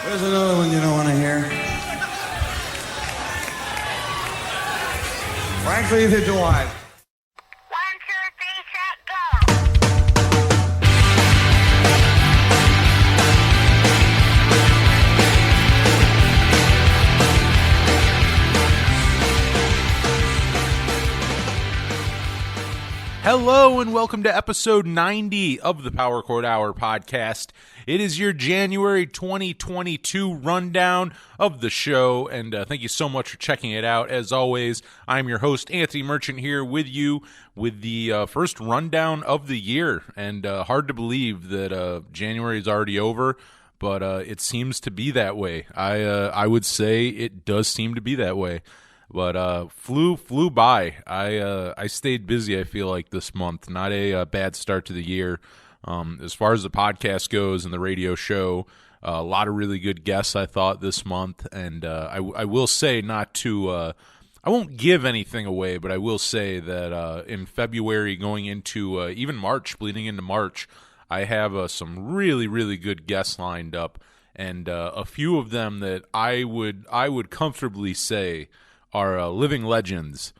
There's another one you don't want to hear. Frankly, the July. 1, 2, 3, set, go. Hello and welcome to episode 90 of the Power Chord Hour podcast. It is your January 2022 rundown of the show, and thank you so much for checking it out. As always, I'm your host, Anthony Merchant, here with you with the first rundown of the year, and hard to believe that January is already over, but it seems to be that way. I would say it does seem to be that way. But flew by. I stayed busy, I feel like, this month. Not a bad start to the year. As far as the podcast goes and the radio show, a lot of really good guests, I thought, this month. And I will say not to I won't give anything away, but I will say that in February going into even March, bleeding into March, I have some really, really good guests lined up. And a few of them that I would comfortably say are living legends.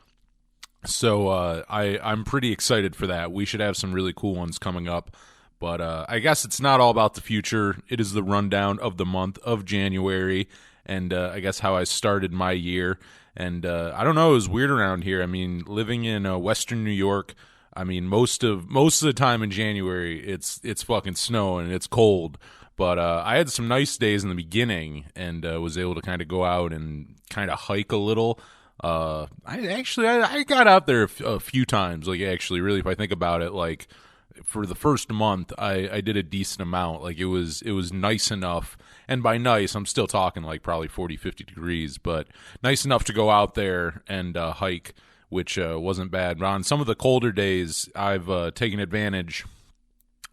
So I'm pretty excited for that. We should have some really cool ones coming up. But I guess it's not all about the future. It is the rundown of the month of January, and I guess how I started my year. And I don't know, it was weird around here. I mean, living in Western New York, I mean, most of the time in January, it's fucking snowing and it's cold. But I had some nice days in the beginning and was able to kind of go out and kind of hike a little. I got out there a few times, like, actually, really, if I think about it, like, for the first month, I did a decent amount. Like, it was nice enough, and by nice, I'm still talking, like, probably 40, 50 degrees, but nice enough to go out there and hike, which wasn't bad. But on some of the colder days, I've taken advantage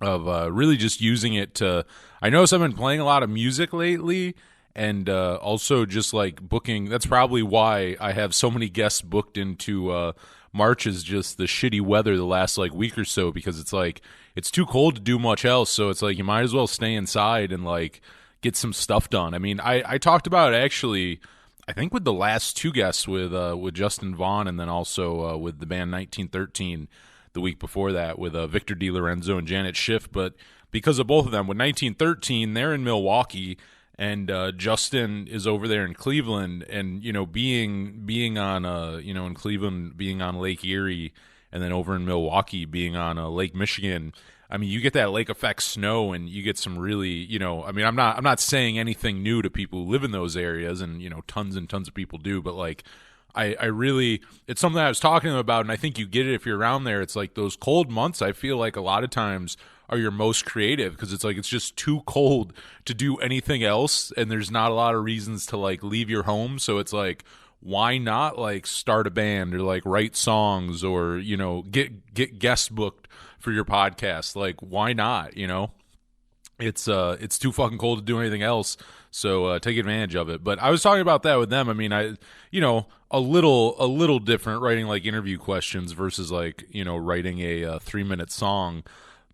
of really just using it to, I notice I've been playing a lot of music lately, and also just like booking. That's probably why I have so many guests booked into March, is just the shitty weather the last like week or so, because it's like it's too cold to do much else, so it's like you might as well stay inside and like get some stuff done. I mean, I talked about it actually, I think with the last two guests, with Justin Vaughn, and then also with the band 1913 the week before that with Victor DiLorenzo and Janet Schiff. But because of both of them, with 1913, they're in Milwaukee, and Justin is over there in Cleveland, and being on in Cleveland, being on Lake Erie, and then over in Milwaukee being on Lake Michigan. I mean, you get that lake effect snow, and you get some really, I mean, I'm not saying anything new to people who live in those areas, and tons and tons of people do, but like I really, it's something I was talking to them about, and I think you get it if you're around there. It's like those cold months, I feel like a lot of times are your most creative, because it's like it's just too cold to do anything else, and there's not a lot of reasons to like leave your home. So it's like, why not like start a band or like write songs or get guest booked for your podcast? Like, why not? It's too fucking cold to do anything else, so take advantage of it. But I was talking about that with them. I mean, a little different writing like interview questions versus like writing a 3-minute song,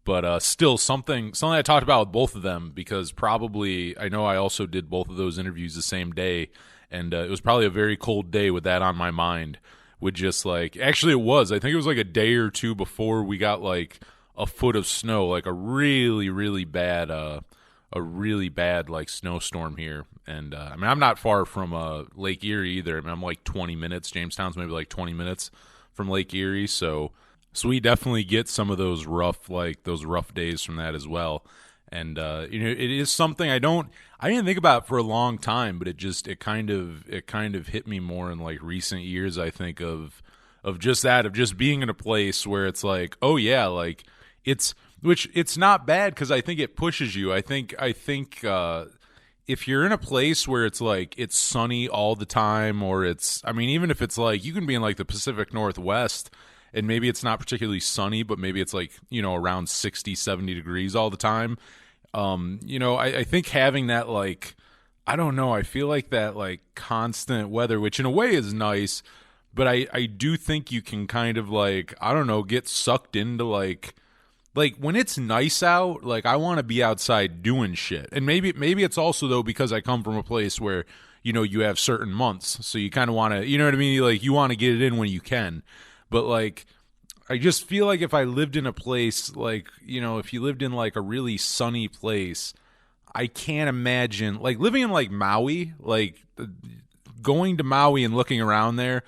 but still something I talked about with both of them, because probably I know I also did both of those interviews the same day, and it was probably a very cold day with that on my mind. With just like, actually it was, I think it was like a day or two before we got like a foot of snow, like a really, really bad like snowstorm here. And I mean, I'm not far from Lake Erie either. I mean, I'm like 20 minutes. Jamestown's maybe like 20 minutes from Lake Erie, so we definitely get some of those rough days from that as well. And it is something I didn't think about for a long time, but it kind of hit me more in like recent years, I think, of just being in a place where it's like, oh yeah, like it's not bad, because I think it pushes you. I think if you're in a place where it's like it's sunny all the time, or even if it's like you can be in like the Pacific Northwest and maybe it's not particularly sunny, but maybe it's like, around 60, 70 degrees all the time. I think having that, like, I don't know, I feel like that like constant weather, which in a way is nice, but I do think you can kind of like, I don't know, get sucked into like like when it's nice out, like I want to be outside doing shit. And maybe it's also though because I come from a place where, you know, you have certain months, so you kind of want to, you know what I mean? Like you want to get it in when you can. But like I just feel like if I lived in a place like, you know, if you lived in like a really sunny place, I can't imagine like living in like Maui, like going to Maui and looking around there.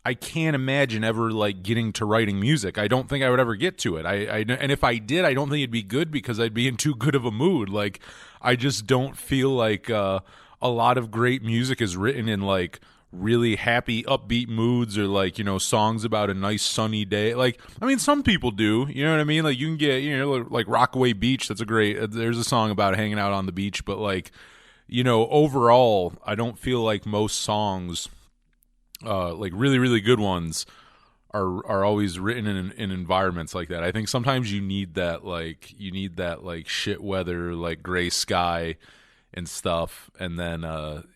I can't imagine ever like getting to writing music. I don't think I would ever get to it. And if I did, I don't think it'd be good because I'd be in too good of a mood. Like I just don't feel like a lot of great music is written in like really happy, upbeat moods or like, you know, songs about a nice sunny day. Like, I mean, some people do, you know what I mean? Like you can get, you know, like Rockaway Beach. That's a great, there's a song about hanging out on the beach, but like, you know, overall, I don't feel like most songs, like really, really good ones are always written in environments like that. I think sometimes you need that like shit weather, like gray sky and stuff. And then,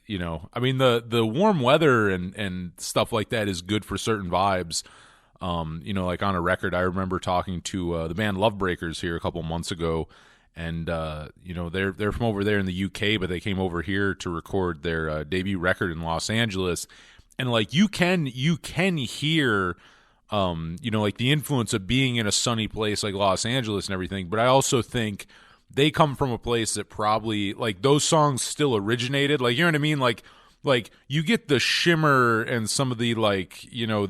you know, I mean the warm weather and stuff like that is good for certain vibes. You know, like on a record, I remember talking to the band Lovebreakers here a couple months ago. And, you know, they're from over there in the UK, but they came over here to record their debut record in Los Angeles. And like you can hear, you know, like the influence of being in a sunny place like Los Angeles and everything. But I also think they come from a place that probably like those songs still originated. Like, you know what I mean? Like you get the shimmer and some of the like, you know,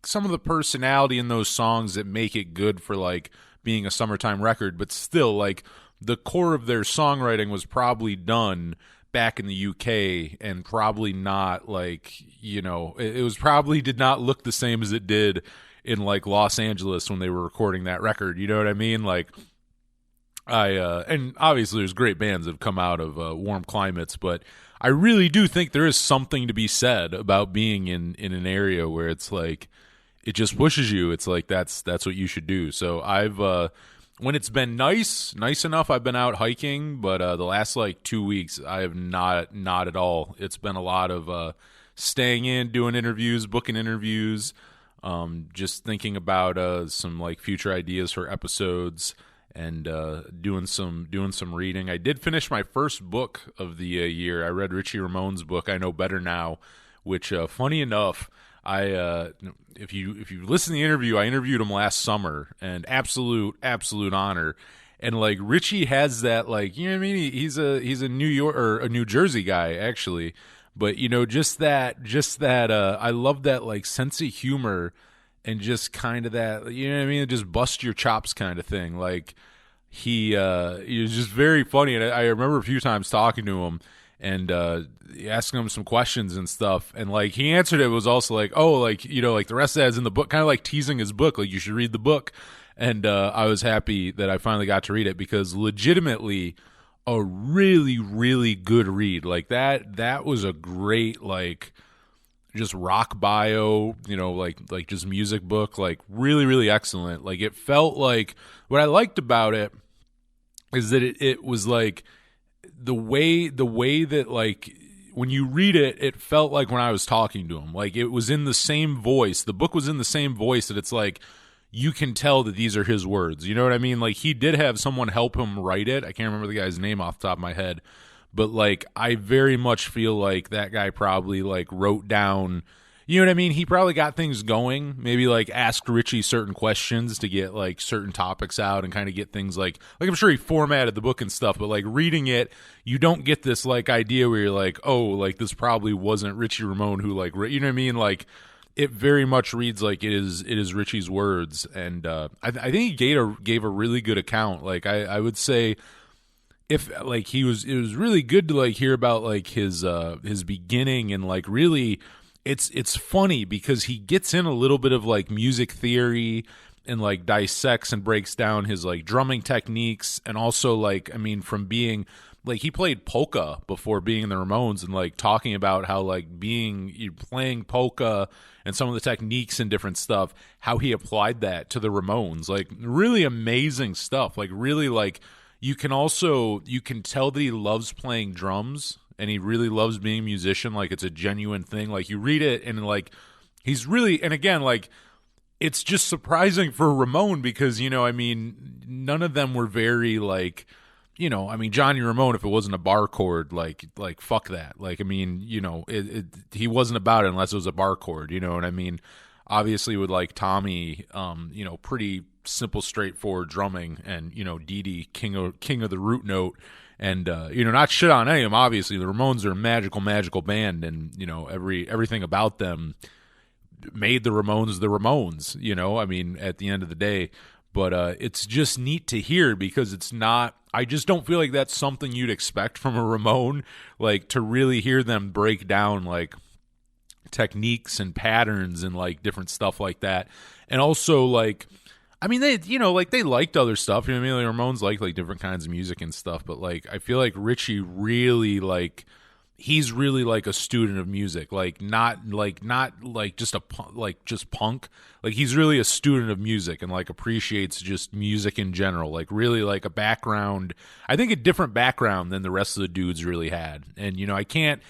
some of the personality in those songs that make it good for like being a summertime record. But still, like the core of their songwriting was probably done back in the UK and probably not like, you know, it was probably did not look the same as it did in like Los Angeles when they were recording that record. You know what I mean? Like and obviously there's great bands that have come out of warm climates, but I really do think there is something to be said about being in an area where it's like, it just pushes you. It's like, that's what you should do. So I've, when it's been nice enough, I've been out hiking, but the last like 2 weeks, I have not at all. It's been a lot of staying in, doing interviews, booking interviews, just thinking about some like future ideas for episodes, and doing some reading. I did finish my first book of the year. I read Richie Ramones' book, I Know Better Now, which funny enough, if you listen to the interview, I interviewed him last summer, and absolute honor. And like Richie has that, like, you know what I mean? He's a New York or a New Jersey guy actually, but you know, just that I love that like sense of humor and just kind of that, you know what I mean? Just bust your chops kind of thing. Like he was just very funny, and I remember a few times talking to him and asking him some questions and stuff, and like he answered it was also like, oh, like, you know, like the rest of that is in the book, kind of like teasing his book, like you should read the book. And I was happy that I finally got to read it, because legitimately a really, really good read. Like that was a great, like, just rock bio, you know, like just music book, like really, really excellent. Like it felt like, what I liked about it is that it was like the way that like when you read it, it felt like when I was talking to him. Like it was in the same voice. The book was in the same voice that it's like you can tell that these are his words. You know what I mean? Like he did have someone help him write it. I can't remember the guy's name off the top of my head, but like I very much feel like that guy probably like wrote down, you know what I mean? He probably got things going, maybe like asked Richie certain questions to get like certain topics out and kind of get things like I'm sure he formatted the book and stuff, but like reading it, you don't get this like idea where you're like, oh, like this probably wasn't Richie Ramone who like, you know what I mean? Like it very much reads like it is Richie's words. And I think he gave a really good account. Like I would say, if like it was really good to like hear about like his beginning, and like really it's funny because he gets in a little bit of like music theory and like dissects and breaks down his like drumming techniques, and also like, I mean, from being like he played polka before being in the Ramones, and like talking about how like playing polka and some of the techniques and different stuff, how he applied that to the Ramones. Like really amazing stuff. Like really, like you can tell that he loves playing drums and he really loves being a musician. Like it's a genuine thing. Like you read it and like he's really, and again, like it's just surprising for Ramone because, I mean, none of them were very like, I mean, Johnny Ramone, if it wasn't a bar chord, like fuck that. Like, I mean, he wasn't about it unless it was a bar chord, you know what I mean? Obviously with like Tommy, pretty simple, straightforward drumming, and, Dee Dee, king of the root note. And, not shit on any of them, obviously. The Ramones are a magical band, and, everything about them made the Ramones the Ramones, I mean, at the end of the day. But it's just neat to hear because it's not, I just don't feel like that's something you'd expect from a Ramone, like to really hear them break down like techniques and patterns and like different stuff like that. And also like, I mean, they, like they liked other stuff, I mean? Like Ramones like different kinds of music and stuff, but like, I feel like Richie really like, he's really like a student of music, like not just just punk. Like he's really a student of music and like appreciates just music in general. Like really like a background, I think a different background than the rest of the dudes really had. And I can't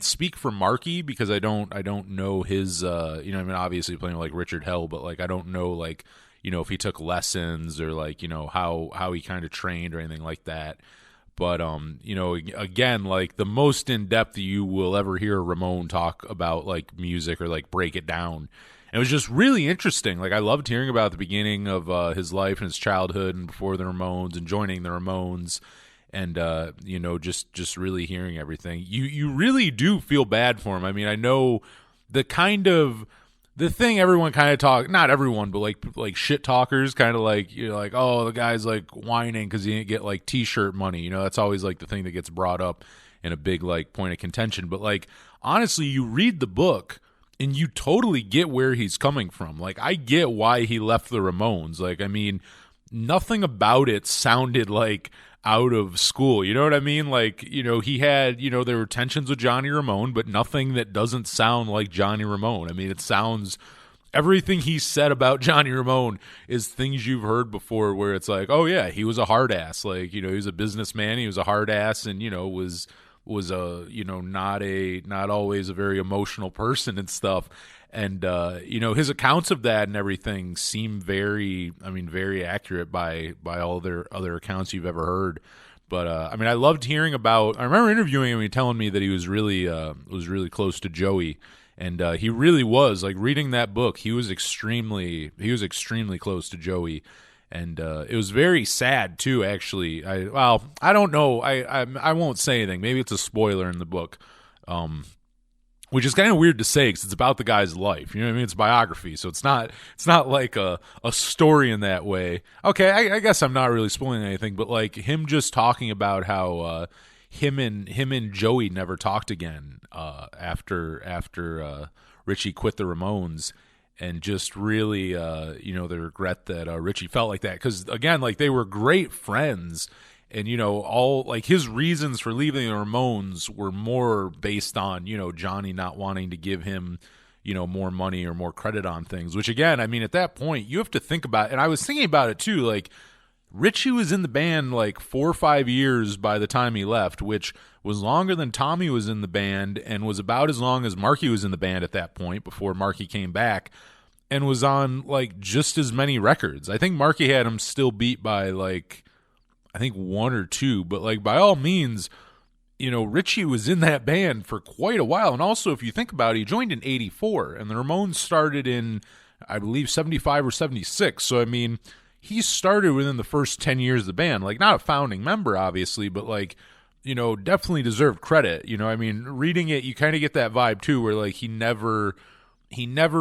speak for Marky because I don't know his I mean obviously playing like Richard Hell, but like I don't know like if he took lessons or like how he kind of trained or anything like that. But, again, like the most in depth you will ever hear Ramone talk about like music or like break it down. And it was just really interesting. Like I loved hearing about the beginning of his life and his childhood and before the Ramones and joining the Ramones and, just really hearing everything. You really do feel bad for him. I mean, I know the thing everyone kind of not everyone, but like shit talkers kind of like, like, oh, the guy's like whining because he didn't get like t-shirt money. That's always like the thing that gets brought up in a big like point of contention. But like, honestly, you read the book and you totally get where he's coming from. Like, I get why he left the Ramones. Like, I mean, nothing about it sounded like out of school, you know what I mean? Like, he had, there were tensions with Johnny Ramone, but nothing that doesn't sound like Johnny Ramone. I mean, it sounds, everything he said about Johnny Ramone is things you've heard before where it's like, oh yeah, he was a hard ass. Like, he was a businessman, he was a hard ass, and, was a, not always a very emotional person and stuff. And, his accounts of that and everything seem very accurate by all their other accounts you've ever heard. But, I mean, I loved hearing about, I remember interviewing him and telling me that he was really close to Joey. And, he really was, like, reading that book, he was extremely close to Joey. And, it was very sad too, actually. I don't know. I won't say anything. Maybe it's a spoiler in the book. Which is kind of weird to say because it's about the guy's life. You know what I mean? It's biography, so it's not like a story in that way. Okay, I guess I'm not really spoiling anything, but like him just talking about how him and Joey never talked again after Richie quit the Ramones, and just really the regret that Richie felt like that because again, like they were great friends. And, all like his reasons for leaving the Ramones were more based on, Johnny not wanting to give him, more money or more credit on things, which again, I mean, at that point you have to think about, and I was thinking about it too, like Richie was in the band like 4 or 5 years by the time he left, which was longer than Tommy was in the band and was about as long as Marky was in the band at that point before Marky came back and was on like just as many records. I think Marky had him still beat by like, I think 1 or 2, but like by all means, Richie was in that band for quite a while. And also, if you think about it, he joined in 84 and the Ramones started in, I believe, 75 or 76. So, I mean, he started within the first 10 years of the band, like not a founding member, obviously, but like, definitely deserved credit. I mean, reading it, you kind of get that vibe too, where like he never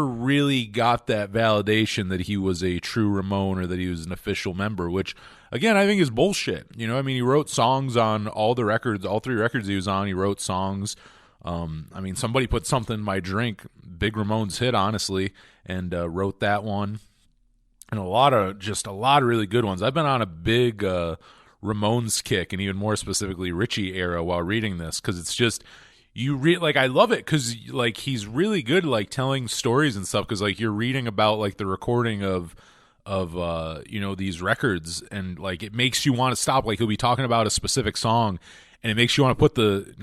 really got that validation that he was a true Ramone or that he was an official member, which again, I think is bullshit. I mean, he wrote songs on all the records, all 3 records he was on. He wrote songs. I mean, somebody put something in my drink, big Ramones hit, honestly, and wrote that one. And a lot of really good ones. I've been on a big Ramones kick, and even more specifically Richie era while reading this, because it's just, like, I love it because like he's really good like telling stories and stuff, because like you're reading about like the recording of these records, and like it makes you want to stop. Like he'll be talking about a specific song and it makes you want to put the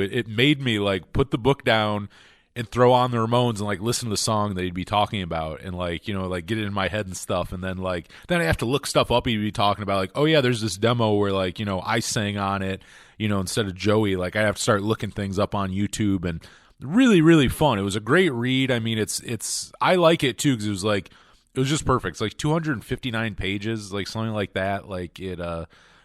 it made me like put the book down and throw on the Ramones and like listen to the song that he'd be talking about and like, you know, like get it in my head and stuff. And then like, then I have to look stuff up he'd be talking about, like, oh yeah, there's this demo where like, you know, I sang on it, you know, instead of Joey. Like I have to start looking things up on YouTube, and really, really fun. It was a great read. I mean, it's I like it too, because it was just perfect. It's like 259 pages, like something like that. Like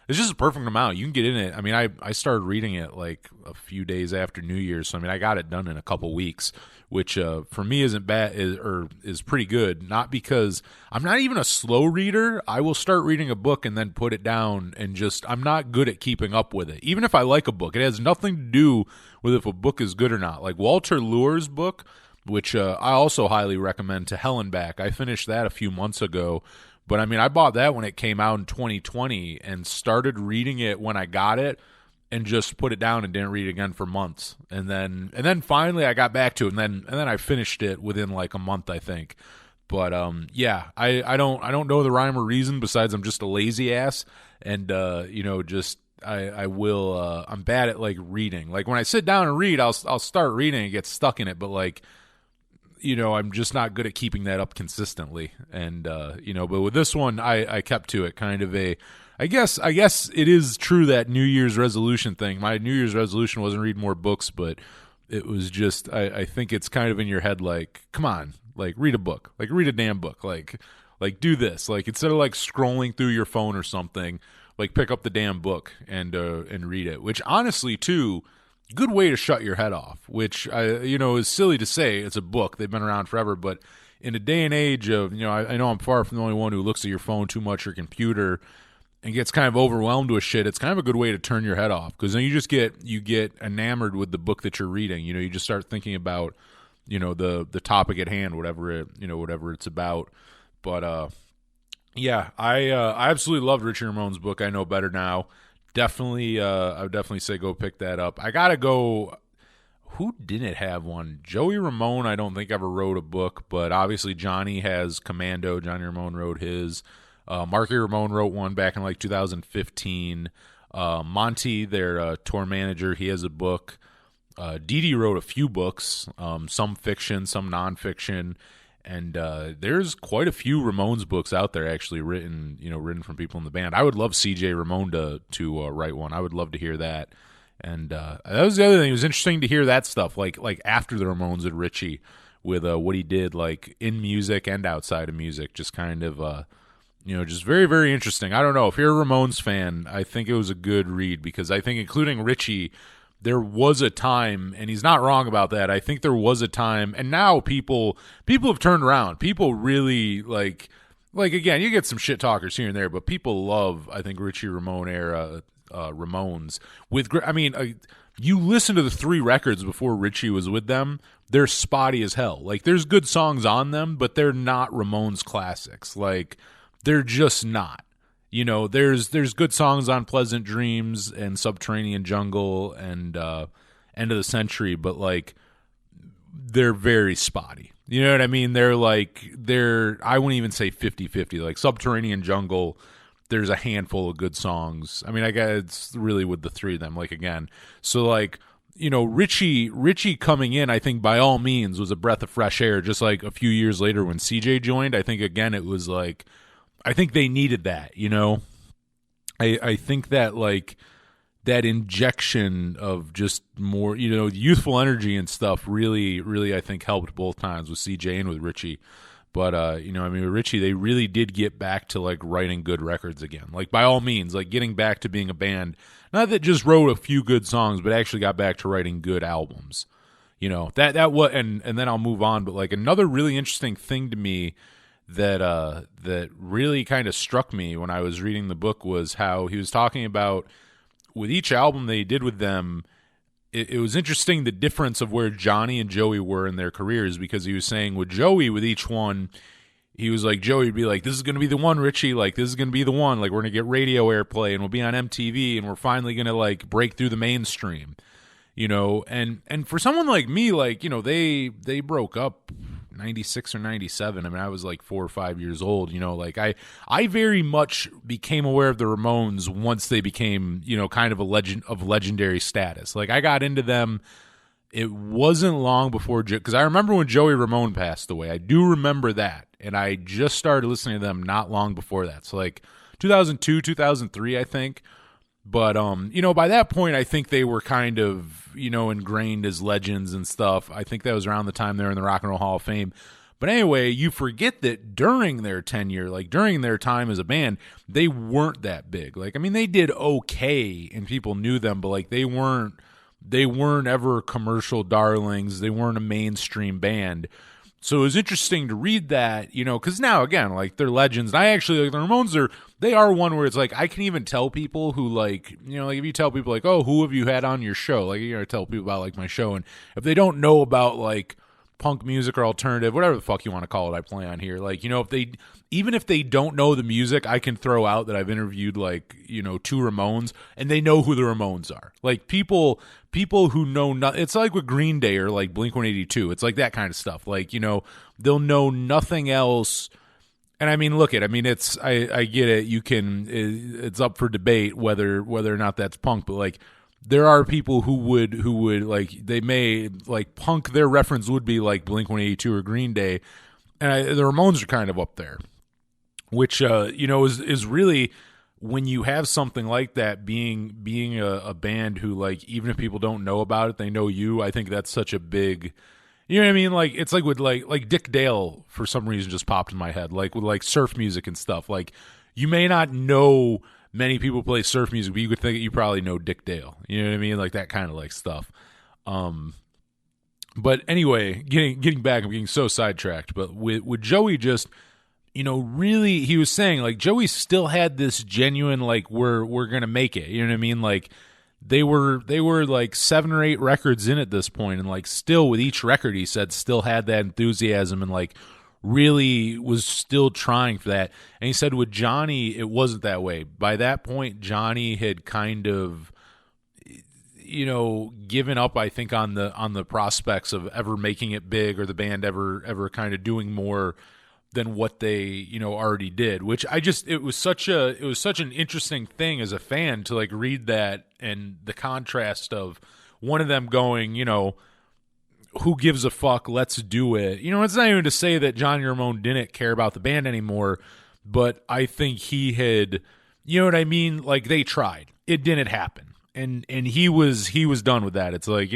it's just a perfect amount. You can get in it. I mean, I started reading it like a few days after New Year's, so I mean, I got it done in a couple weeks, which for me isn't bad, is pretty good. Not because I'm not even a slow reader. I will start reading a book and then put it down, and just I'm not good at keeping up with it. Even if I like a book, it has nothing to do with if a book is good or not. Like Walter Lure's book, which I also highly recommend, To Hell and Back. I finished that a few months ago. But, I mean, I bought that when it came out in 2020 and started reading it when I got it and just put it down and didn't read it again for months. And then finally I got back to it, and then I finished it within like a month, I think. But, yeah, I don't know the rhyme or reason besides I'm just a lazy ass. And, you know, just I will I'm bad at like reading. Like when I sit down and read, I'll start reading and get stuck in it. But like, you know, I'm just not good at keeping that up consistently. And, you know, but with this one, I kept to it. Kind of I guess it is true that New Year's resolution thing. My New Year's resolution wasn't read more books, but it was just, I think it's kind of in your head, like, come on, like read a book, like read a damn book, like do this, like instead of like scrolling through your phone or something, like pick up the damn book and read it, which honestly too, good way to shut your head off, which you know, is silly to say. It's a book. They've been around forever, but in a day and age of, you know, I know I'm far from the only one who looks at your phone too much or computer and gets kind of overwhelmed with shit. It's kind of a good way to turn your head off, because then you get enamored with the book that you're reading. You know, you just start thinking about, you know, the topic at hand, whatever it's about. But yeah, I absolutely loved Richie Ramone's book. I Know Better Now. Definitely, I would definitely say go pick that up. I gotta go. Who didn't have one? Joey Ramone, I don't think ever wrote a book, but obviously Johnny has Commando. Johnny Ramone wrote his. Marky Ramone wrote one back in like 2015. Monty, their tour manager, he has a book. Dee Dee wrote a few books, some fiction, some nonfiction. And there's quite a few Ramones books out there actually written from people in the band. I would love CJ Ramone to write one. I would love to hear that. And that was the other thing. It was interesting to hear that stuff, like after the Ramones and Richie, with what he did like in music and outside of music. Just kind of just very, very interesting. I don't know, if you're a Ramones fan, I think it was a good read, because I think including Richie, there was a time, and he's not wrong about that. I think there was a time, and now people have turned around. People really like again, you get some shit talkers here and there, but people love, I think, Richie Ramone era Ramones. You listen to the 3 records before Richie was with them, they're spotty as hell. Like, there's good songs on them, but they're not Ramones classics. Like, they're just not. You know, there's good songs on Pleasant Dreams and Subterranean Jungle and End of the Century, but like they're very spotty. You know what I mean? They're I wouldn't even say 50-50. Like Subterranean Jungle, there's a handful of good songs. I mean, I guess it's really with the 3 of them, like, again. So like, you know, Richie coming in, I think by all means was a breath of fresh air, just like a few years later when CJ joined. I think again it was like, I think they needed that, you know. I think that like that injection of just more, you know, youthful energy and stuff really, really I think helped both times with CJ and with Richie. But you know, I mean, with Richie, they really did get back to like writing good records again. Like, by all means, like getting back to being a band, not that just wrote a few good songs, but actually got back to writing good albums. You know, that what and then I'll move on, but like another really interesting thing to me that really kind of struck me when I was reading the book was how he was talking about with each album they did with them. It was interesting the difference of where Johnny and Joey were in their careers, because he was saying with Joey, with each one, he was like, Joey would be like, this is going to be the one, Richie, like this is going to be the one, like we're going to get radio airplay and we'll be on MTV and we're finally going to like break through the mainstream, you know. And for someone like me, like, you know, they broke up 96 or 97. I mean, I was like 4 or 5 years old, you know, like I very much became aware of the Ramones once they became, you know, kind of a legend of legendary status. Like I got into them it wasn't long before, because I remember when Joey Ramone passed away. I do remember that, and I just started listening to them not long before that. So like 2002, 2003, I think. But, by that point, I think they were kind of, ingrained as legends and stuff. I think that was around the time they were in the Rock and Roll Hall of Fame. But anyway, you forget that during their tenure, like during their time as a band, they weren't that big. Like, I mean, they did okay and people knew them, but like they weren't ever commercial darlings. They weren't a mainstream band. So it was interesting to read that, because now, again, like, they're legends. And I actually, like, the Ramones they are one where it's like, I can even tell people who, like, like, if you tell people, like, oh, who have you had on your show? Like, tell people about, like, my show. And if they don't know about, like, punk music or alternative, whatever the fuck you want to call it, I play on here. Like, even if they don't know the music, I can throw out that I've interviewed, like, 2 Ramones, and they know who the Ramones are. Like, people who know nothing. It's like with Green Day or like Blink-182. It's like that kind of stuff. Like, they'll know nothing else. And I mean, it's I get it. It's up for debate whether or not that's punk, but like, there are people who would like, they may like punk. Their reference would be like Blink-182 or Green Day, and the Ramones are kind of up there, which is really, when you have something like that, being a band who, like, even if people don't know about it, they know you. I think that's such a big, you know what I mean? Like, it's like with like Dick Dale, for some reason, just popped in my head. Like with like surf music and stuff. Like, you may not know many people play surf music, but you could think you probably know Dick Dale. You know what I mean? Like that kind of like stuff. But anyway, getting back, I'm getting so sidetracked. But with Joey, just, really, he was saying, like, Joey still had this genuine, like, we're gonna make it. You know what I mean? Like, they were like 7 or 8 records in at this point, and like still with each record, he said, still had that enthusiasm and like really was still trying for that. And he said with Johnny, it wasn't that way. By that point, Johnny had kind of, given up, I think, on the prospects of ever making it big, or the band ever kind of doing more than what they, already did, which it was such an interesting thing as a fan to like read that, and the contrast of one of them going, who gives a fuck, let's do it. It's not even to say that Johnny Ramone didn't care about the band anymore, but I think he had, you know what I mean? Like, they tried, it didn't happen. And he was done with that. It's like,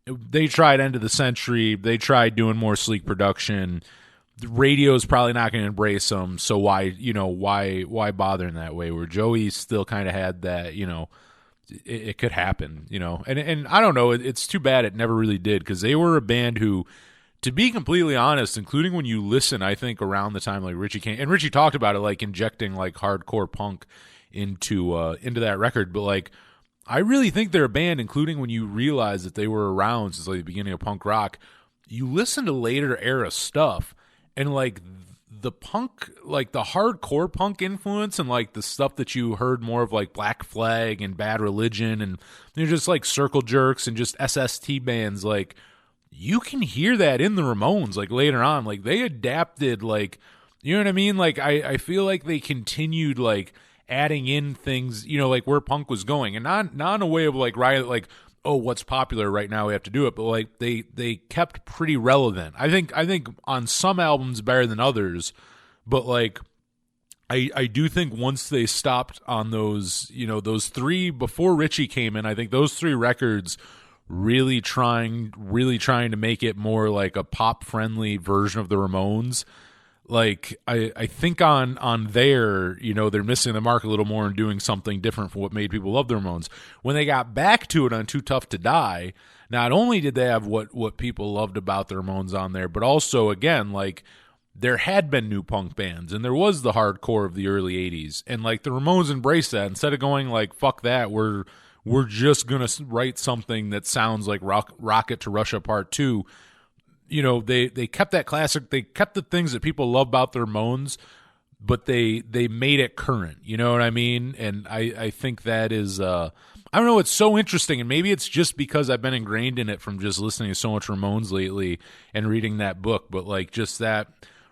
they tried End of the Century, they tried doing more sleek production. The radio's probably not going to embrace them, so why bother in that way? Where Joey still kind of had that, it could happen, and I don't know. It's too bad it never really did, because they were a band who, to be completely honest, including when you listen, I think around the time like Richie came, and Richie talked about it, like injecting like hardcore punk into that record, but like, I really think they're a band, including when you realize that they were around since like the beginning of punk rock. You listen to later era stuff, and like the punk, like the hardcore punk influence, and like the stuff that you heard more of, like Black Flag and Bad Religion, and they're just like Circle Jerks and just SST bands, like, you can hear that in the Ramones, like later on. Like, they adapted, like, you know what I mean? Like, I feel like they continued like adding in things, like where punk was going, and not in a way of like, right, like, oh, what's popular right now, we have to do it, but like they kept pretty relevant. I think on some albums better than others, but like I do think once they stopped on those, those 3 before Richie came in, I think those 3 records really trying to make it more like a pop friendly version of the Ramones. Like, I think on there, they're missing the mark a little more and doing something different from what made people love the Ramones. When they got back to it on Too Tough to Die, not only did they have what people loved about the Ramones on there, but also, again, like, there had been new punk bands, and there was the hardcore of the early 80s, and like the Ramones embraced that. Instead of going like, fuck that, we're just gonna write something that sounds like Rocket to Russia Part 2. They kept that classic. They kept the things that people love about the Ramones, but they made it current. You know what I mean? And I think that is, I don't know, it's so interesting. And maybe it's just because I've been ingrained in it from just listening to so much Ramones lately and reading that book. But like, just that,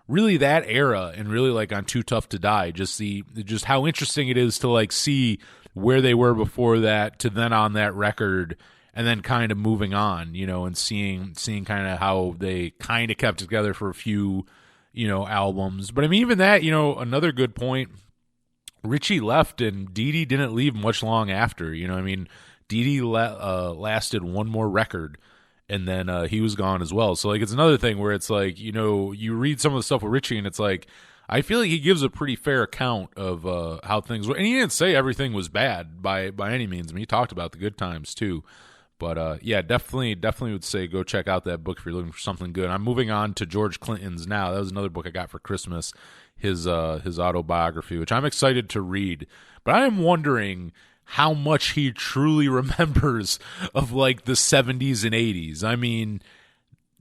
really that era, and really like on Too Tough to Die, just how interesting it is to like see where they were before that to then on that record. and then kind of moving on, and seeing kind of how they kind of kept together for a few, albums. But I mean, even that, another good point, Richie left and Dee Dee didn't leave much long after, I mean, Dee Dee lasted one more record and then he was gone as well. So like, it's another thing where it's like, you read some of the stuff with Richie and it's like, I feel like he gives a pretty fair account of how things were. And he didn't say everything was bad by any means. I mean, he talked about the good times too. But yeah, definitely would say go check out that book if you're looking for something good. I'm moving on to George Clinton's now. That was another book I got for Christmas, his autobiography, which I'm excited to read. But I am wondering how much he truly remembers of like the 70s and 80s. I mean,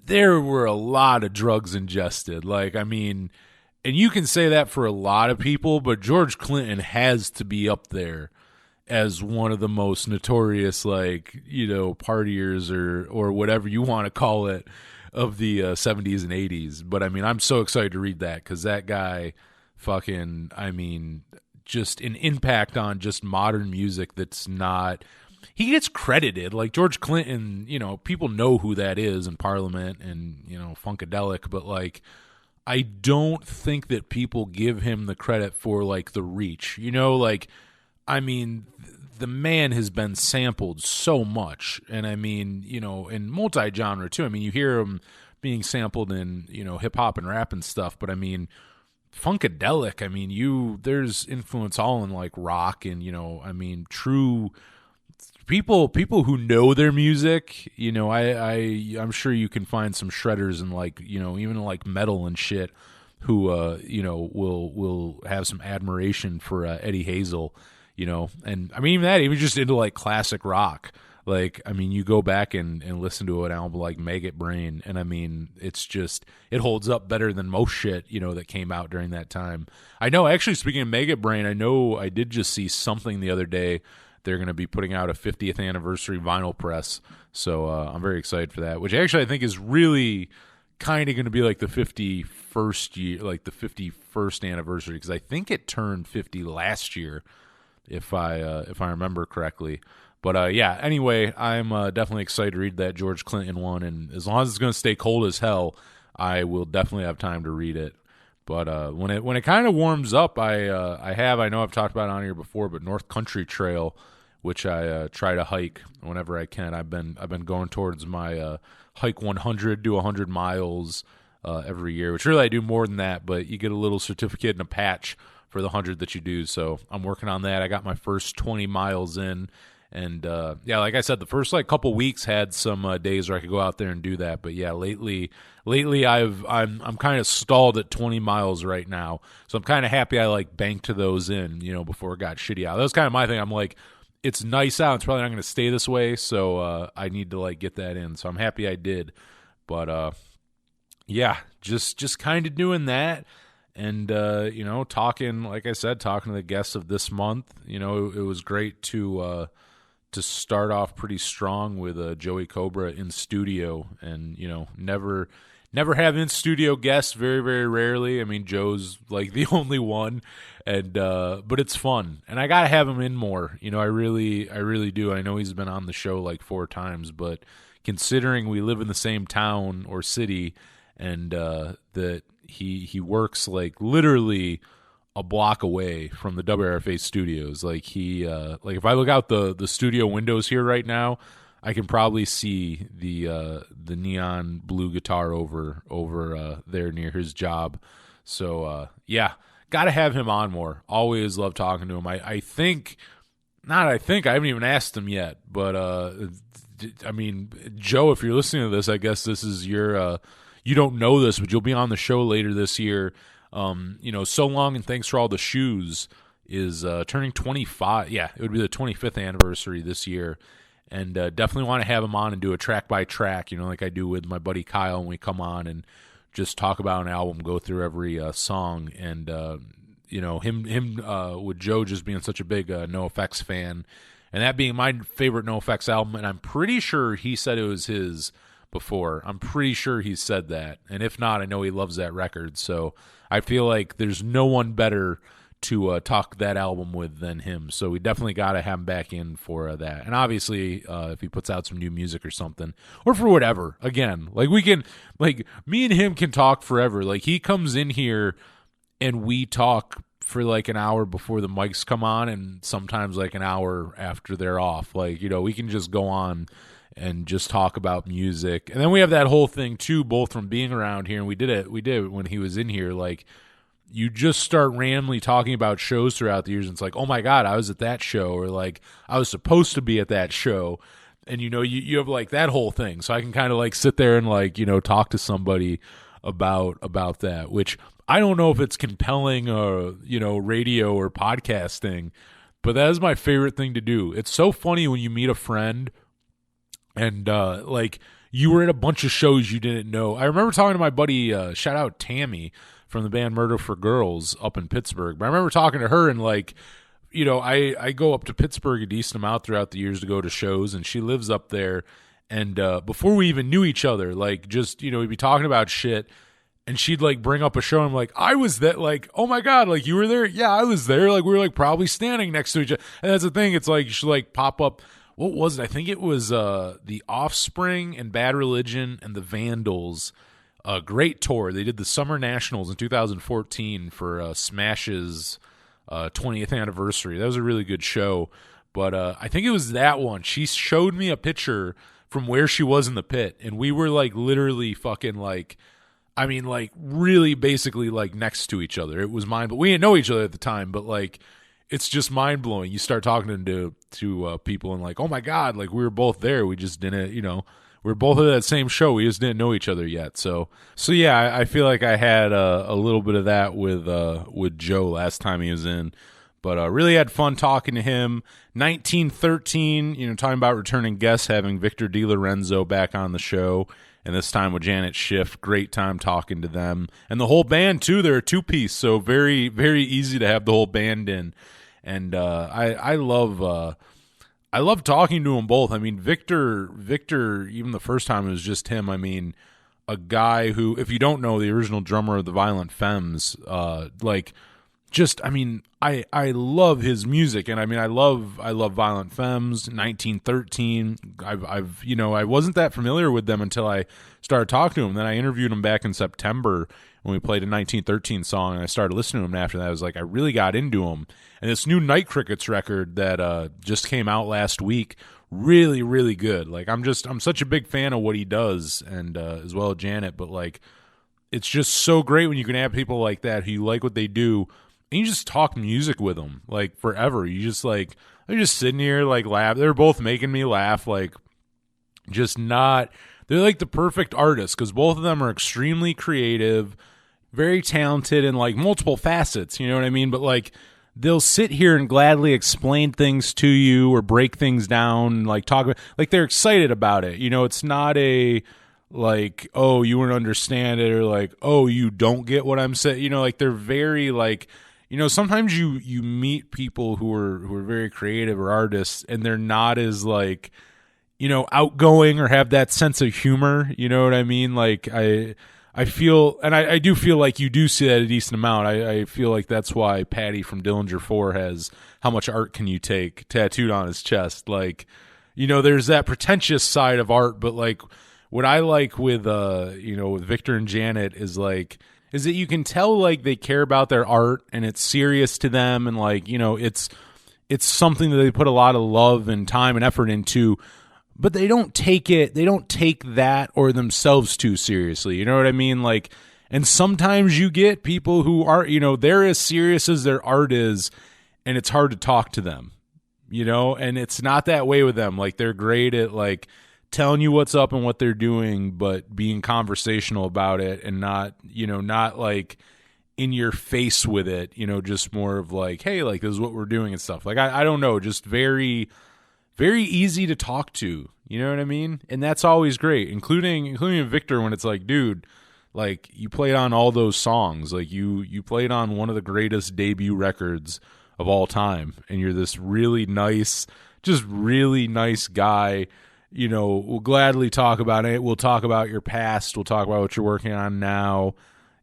there were a lot of drugs ingested. Like, I mean, and you can say that for a lot of people, but George Clinton has to be up there as one of the most notorious, like, partiers or whatever you want to call it of the 70s and 80s. But I mean, I'm so excited to read that because that guy fucking, I mean, just an impact on just modern music that's not, he gets credited. Like George Clinton, people know who that is in Parliament and, Funkadelic, but like, I don't think that people give him the credit for like the reach, like, I mean, the man has been sampled so much, and I mean, in multi-genre too. I mean, you hear him being sampled in, hip-hop and rap and stuff, but I mean, Funkadelic, I mean, there's influence all in like rock and, I mean, true people who know their music, I'm sure you can find some shredders and like, even like metal and shit who, will have some admiration for Eddie Hazel. And I mean, even just into like classic rock. Like, I mean, you go back and listen to an album like Maggot Brain, and I mean, it holds up better than most shit, that came out during that time. I know, actually, speaking of Maggot Brain, I know I did just see something the other day. They're going to be putting out a 50th anniversary vinyl press. So I'm very excited for that, which actually I think is really kind of going to be like the 51st year, like the 51st anniversary, because I think it turned 50 last year. If I remember correctly. But yeah, anyway, I'm definitely excited to read that George Clinton one, and as long as it's going to stay cold as hell, I will definitely have time to read it. But when it kind of warms up, I know I've talked about it on here before, but North Country Trail, which I try to hike whenever I can. I've been going towards my hike 100 to 100 miles every year, which really I do more than that, but you get a little certificate and a patch for the 100 that you do. So I'm working on that. I got my first 20 miles in, and yeah, like I said, the first like couple weeks had some days where I could go out there and do that. But yeah, lately I'm kind of stalled at 20 miles right now. So I'm kind of happy I like banked to those in, before it got shitty out. That was kind of my thing. I'm like, it's nice out. It's probably not going to stay this way, so I need to like get that in. So I'm happy I did. But yeah, just kind of doing that. And, talking, like I said, talking to the guests of this month, it was great to start off pretty strong with Joey Cobra in studio, and, never have in studio guests, very, very rarely. I mean, Joe's like the only one, and, but it's fun, and I got to have him in more. I really do. I know he's been on the show like 4 times, but considering we live in the same town or city, and, that he works like literally a block away from the WRFA studios. Like like if I look out the studio windows here right now, I can probably see the neon blue guitar over there near his job. So yeah, got to have him on more. Always love talking to him. I haven't even asked him yet, but I mean, Joe, if you're listening to this, I guess this is your you don't know this, but you'll be on the show later this year. So Long and Thanks for All the Shoes is turning 25. Yeah, it would be the 25th anniversary this year. And definitely want to have him on and do a track by track, like I do with my buddy Kyle when we come on and just talk about an album, go through every song. And, him with Joe just being such a big NoFX fan, and that being my favorite NoFX album. And I'm pretty sure he said it was his before. I'm pretty sure he said that, and if not, I know he loves that record. So I feel like there's no one better to talk that album with than him. So we definitely got to have him back in for that. And obviously, if he puts out some new music or something, or for whatever, again, like we can, like me and him can talk forever. Like he comes in here and we talk for like an hour before the mics come on, and sometimes like an hour after they're off. Like, you know, we can just go on and just talk about music. And then we have that whole thing too, both from being around here, and we did it when he was in here, like you just start randomly talking about shows throughout the years, and it's like, oh my God, I was at that show, or like I was supposed to be at that show. And you know, you have like that whole thing. So I can kind of like sit there and like, you know, talk to somebody about that, which I don't know if it's compelling you know, radio or podcasting, but that is my favorite thing to do. It's so funny when you meet a friend and like you were at a bunch of shows you didn't know. I remember talking to my buddy, shout out Tammy from the band Murder for Girls up in Pittsburgh. But I remember talking to her, and like, you know, I go up to Pittsburgh a decent amount throughout the years to go to shows, and she lives up there. And before we even knew each other, like just, you know, we'd be talking about shit, and she'd like bring up a show. And I'm like, I was that, like, oh my God, like you were there? Yeah, I was there. Like we were like probably standing next to each other. And that's the thing. It's like, she like pop up. What was it? I think it was The Offspring and Bad Religion and the Vandals. A great tour. They did the Summer Nationals in 2014 for Smash's 20th anniversary. That was a really good show. But I think it was that one. She showed me a picture from where she was in the pit, and we were like literally fucking like, I mean, like really basically like next to each other. It was mine, but we didn't know each other at the time. But like, it's just mind blowing. You start talking to people and like, oh my God, like we were both there. We just didn't, you know, we were both at that same show. We just didn't know each other yet. So yeah, I feel like I had a little bit of that with Joe last time he was in, but really had fun talking to him. 1913, you know, talking about returning guests, having Victor DiLorenzo back on the show, and this time with Janet Schiff. Great time talking to them, and the whole band too. They're a two-piece, so very, very easy to have the whole band in. And I love talking to them both. I mean, Victor, even the first time it was just him. I mean, a guy who, if you don't know, the original drummer of the Violent Femmes, like, just, I mean, I love his music, and I mean, I love Violent Femmes. 1913. I've you know, I wasn't that familiar with them until I started talking to him. Then I interviewed him back in September when we played a 1913 song, and I started listening to him. And after that, I was like, I really got into him. And this new Night Crickets record that just came out last week, really, really good. Like, I'm such a big fan of what he does, and as well as Janet. But like, it's just so great when you can have people like that who you like what they do, and you just talk music with them like forever. You just like, they're just sitting here like laugh. They're both making me laugh. Like, just not. They're like the perfect artists, because both of them are extremely creative, very talented in like multiple facets. You know what I mean? But like, they'll sit here and gladly explain things to you or break things down, like talk about, like they're excited about it. You know, it's not a like, oh, you wouldn't understand it, or like, oh, you don't get what I'm saying. You know, like they're very like, you know, sometimes you meet people who are very creative or artists, and they're not as like, you know, outgoing or have that sense of humor. You know what I mean? Like I feel, and I do feel like you do see that a decent amount. I feel like that's why Patty from Dillinger 4 has How Much Art Can You Take tattooed on his chest. Like, you know, there's that pretentious side of art, but like what I like with, you know, with Victor and Janet is like, is that you can tell like they care about their art and it's serious to them, and like, you know, it's something that they put a lot of love and time and effort into, but they don't take that or themselves too seriously. You know what I mean? Like, and sometimes you get people who are, you know, they're as serious as their art is, and it's hard to talk to them, you know, and it's not that way with them. Like, they're great at like telling you what's up and what they're doing, but being conversational about it, and not, you know, not like in your face with it, you know, just more of like, hey, like, this is what we're doing and stuff. Like, I don't know, just very, very easy to talk to, you know what I mean? And that's always great, including Victor, when it's like, dude, like, you played on all those songs, like you played on one of the greatest debut records of all time, and you're this really nice, just really nice guy. You know, we'll gladly talk about it. We'll talk about your past. We'll talk about what you're working on now.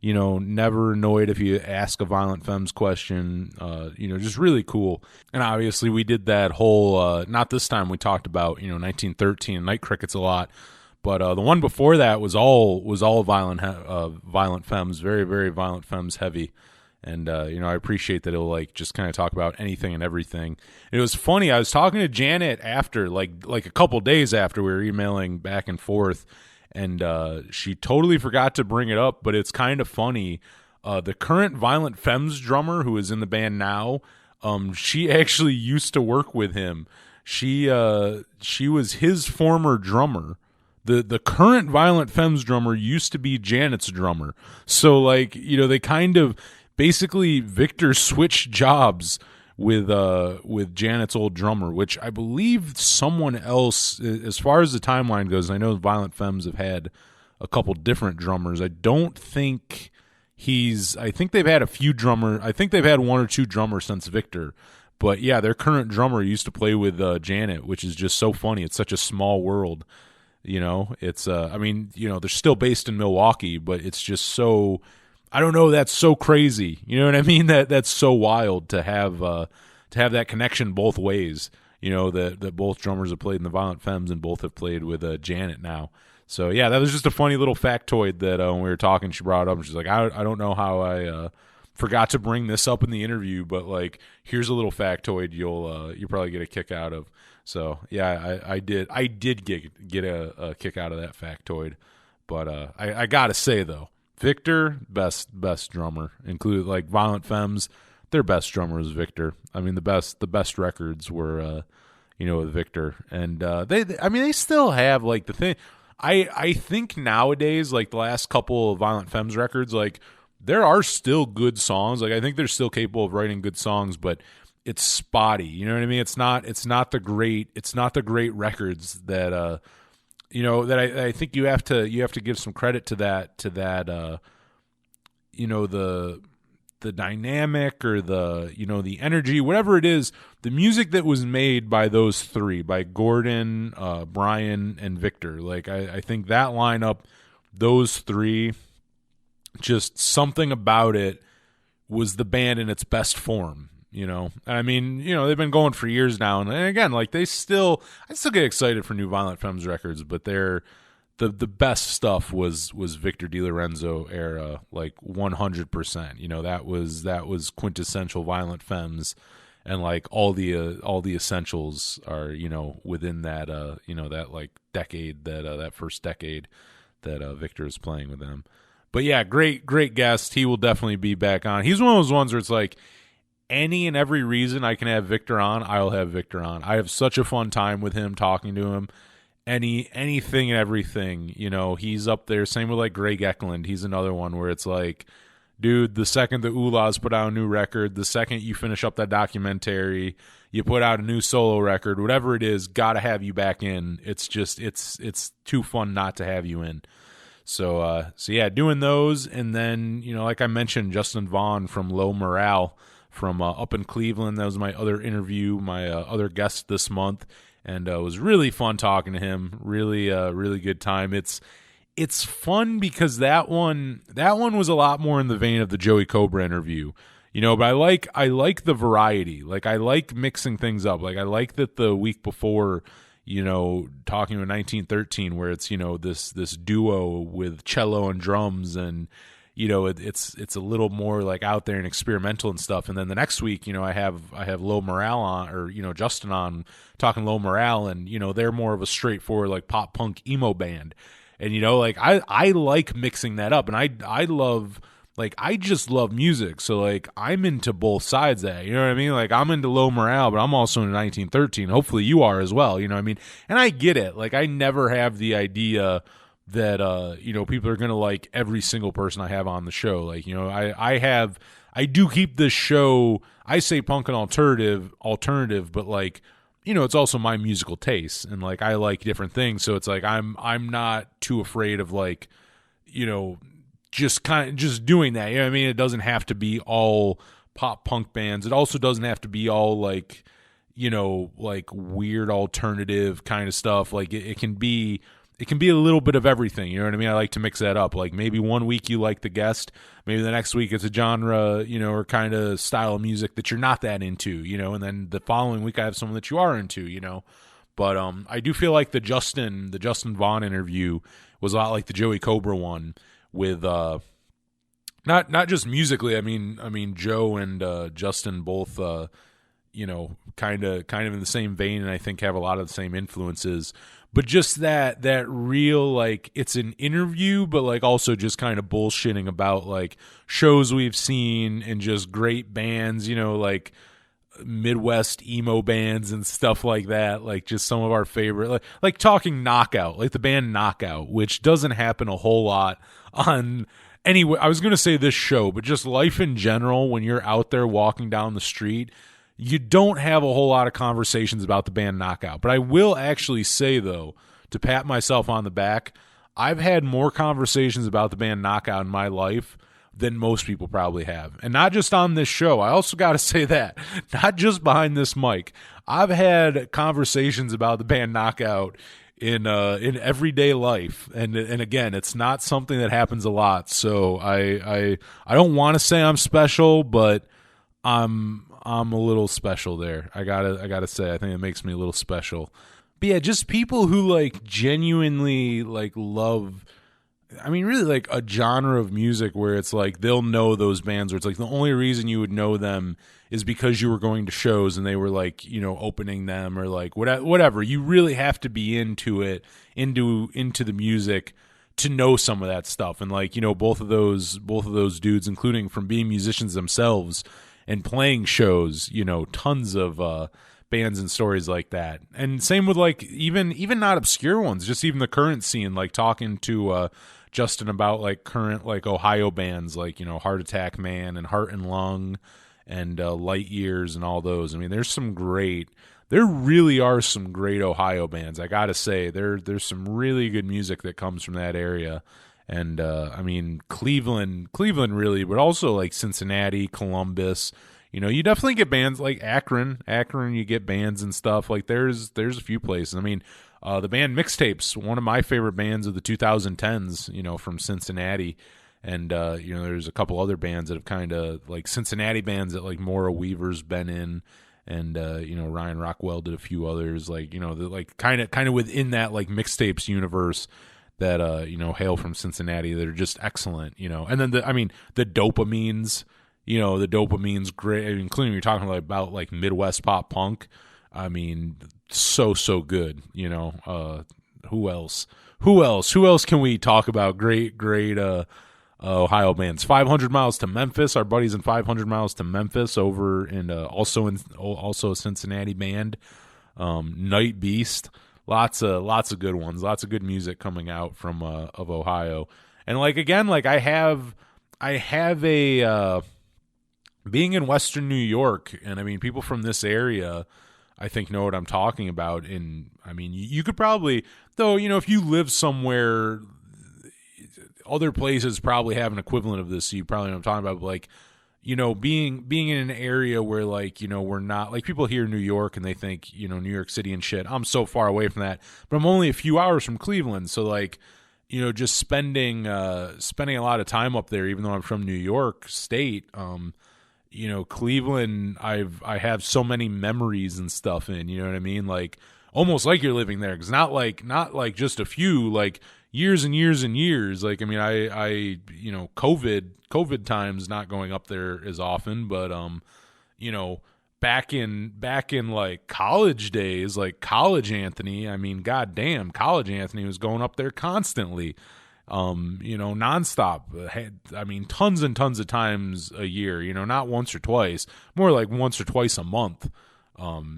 never annoyed if you ask a Violent Femmes question, just really cool. And obviously we did that whole, not this time we talked about, 1913 Night Crickets a lot, but the one before that was all Violent Femmes, very, very Violent Femmes heavy. And, I appreciate that it'll just kind of talk about anything and everything. And it was funny. I was talking to Janet after, like a couple days after we were emailing back and forth, and she totally forgot to bring it up, but it's kind of funny. The current Violent Femmes drummer who is in the band now, she actually used to work with him. She was his former drummer. The current Violent Femmes drummer used to be Janet's drummer. So they kind of basically Victor switched jobs with Janet's old drummer, which I believe someone else, as far as the timeline goes, I know Violent Femmes have had a couple different drummers. I think they've had a few drummers. I think they've had one or two drummers since Victor. But yeah, their current drummer used to play with Janet, which is just so funny. It's such a small world. It's they're still based in Milwaukee, but it's just so, I don't know, that's so crazy. You know what I mean? That's so wild to have that connection both ways. That both drummers have played in the Violent Femmes and both have played with Janet now. So yeah, that was just a funny little factoid that when we were talking, she brought up, and she's like, I don't know how I forgot to bring this up in the interview, but here's a little factoid you'll probably get a kick out of. So yeah, I did get a kick out of that factoid. But I gotta say though, Victor, best drummer. Include Violent Femmes, their best drummer is Victor. I mean, the best records were with Victor, and they still have the thing. I think nowadays, the last couple of Violent Femmes records, there are still good songs. I think they're still capable of writing good songs, but it's spotty. You know what I mean? It's not the great records that that I think you have to give some credit to that the dynamic or the energy, whatever it is, the music that was made by those three, by Gordon, Brian, and Victor. I think that lineup, those three, just something about it was the band in its best form. I mean, they've been going for years now, and again, I still get excited for new Violent Femmes records, but they're the best stuff was Victor DiLorenzo era, 100%. That was quintessential Violent Femmes, and all the essentials are within that that decade, that first decade that Victor is playing with them. But yeah, great guest. He will definitely be back on. He's one of those ones where it's any and every reason I can have Victor on, I'll have Victor on. I have such a fun time with him, talking to him. Anything and everything, he's up there. Same with Greg Eklund. He's another one where it's dude, the second the Oolahs put out a new record, the second you finish up that documentary, you put out a new solo record, whatever it is, gotta have you back in. It's just, it's too fun not to have you in. So yeah, doing those. And then, like I mentioned, Justin Vaughn from Low Morale, from up in Cleveland. That was my other interview, my other guest this month, and it was really fun talking to him. Really good time. It's fun because that one was a lot more in the vein of the Joey Cobra interview, but I like the variety. I like mixing things up. I like that the week before, talking about 1913, where it's this duo with cello and drums, and it's a little more out there and experimental and stuff. And then the next week, I have Low Morale on, or Justin on, talking Low Morale, and they're more of a straightforward pop punk emo band. And I like mixing that up, and I love, I just love music, so I'm into both sides of that. You know what I mean? I'm into Low Morale, but I'm also into 1913. Hopefully you are as well. You know what I mean? And I get it. I never have the idea that people are gonna like every single person I have on the show. I do keep this show, I say punk and alternative, but it's also my musical taste, and I like different things, so it's I'm not too afraid of just doing that. You know what I mean? It doesn't have to be all pop punk bands. It also doesn't have to be all weird alternative kind of stuff. It it can be a little bit of everything. You know what I mean? I like to mix that up. Like maybe one week you like the guest, maybe the next week it's a genre, you know, or kind of style of music that you're not that into, you know, and then the following week I have someone that you are into, you know. But I do feel like the Justin Vaughn interview was a lot like the Joey Cobra one with not just musically. I mean Joe and Justin both you know, kind of in the same vein, and I think have a lot of the same influences. But just that real, like, it's an interview, but like also just kind of bullshitting about like shows we've seen and just great bands, you know, like Midwest emo bands and stuff like that. Like just some of our favorite, like talking Knockout, like the band Knockout, which doesn't happen a whole lot on. Anyway, I was going to say this show, but just life in general, when you're out there walking down the street, you don't have a whole lot of conversations about the band Knockout. But I will actually say, though, to pat myself on the back, I've had more conversations about the band Knockout in my life than most people probably have. And not just on this show. I also got to say that. Not just behind this mic. I've had conversations about the band Knockout in everyday life. And again, it's not something that happens a lot. So I don't want to say I'm special, but I'm a little special there. I gotta say, I think it makes me a little special. But yeah, just people who like genuinely like love, I mean, really like a genre of music where it's like they'll know those bands where it's like the only reason you would know them is because you were going to shows and they were like, you know, opening them or like whatever. You really have to be into it, into the music to know some of that stuff. And like, you know, both of those dudes, including from being musicians themselves and playing shows, you know, tons of bands and stories like that. And same with like even not obscure ones, just even the current scene, like talking to Justin about like current like Ohio bands like, you know, Heart Attack Man and Heart and Lung and Light Years and all those. I mean, there really are some great Ohio bands. I gotta say, there's some really good music that comes from that area. And I mean, Cleveland really, but also like Cincinnati, Columbus. You know, you definitely get bands like Akron. You get bands and stuff. Like there's a few places. I mean, the band Mixtapes, one of my favorite bands of the 2010s. You know, from Cincinnati, and you know, there's a couple other bands that have kind of like Cincinnati bands that like Maura Weaver's been in, and you know, Ryan Rockwell did a few others. Like, you know, like kind of within that like Mixtapes universe that you know, hail from Cincinnati that are just excellent, you know. And then the Dopamines, you know, the Dopamines great, including you're talking about like Midwest pop punk. I mean, so good, you know. Who else can we talk about? Great Ohio bands. 500 Miles to Memphis, our buddies in 500 Miles to Memphis over in also a Cincinnati band. Night Beast. Lots of good ones, lots of good music coming out from of Ohio. And like again, like I have a being in Western New York, and I mean, people from this area I think know what I'm talking about. And I mean, you could probably, though, you know, if you live somewhere, other places probably have an equivalent of this, so you probably know what I'm talking about. But like, you know, being in an area where like, you know, we're not like, people hear New York and they think, you know, New York City and shit. I'm so far away from that, but I'm only a few hours from Cleveland. So like, you know, just spending a lot of time up there, even though I'm from New York State, you know, Cleveland, I have so many memories and stuff in, you know what I mean? Like almost like you're living there. 'Cause not like just a few, like years and years and years. Like, I mean, I you know, COVID times not going up there as often, but you know, back in like college days, like College Anthony, I mean, goddamn, College Anthony was going up there constantly, you know, nonstop. I mean, tons and tons of times a year, you know, not once or twice, more like once or twice a month.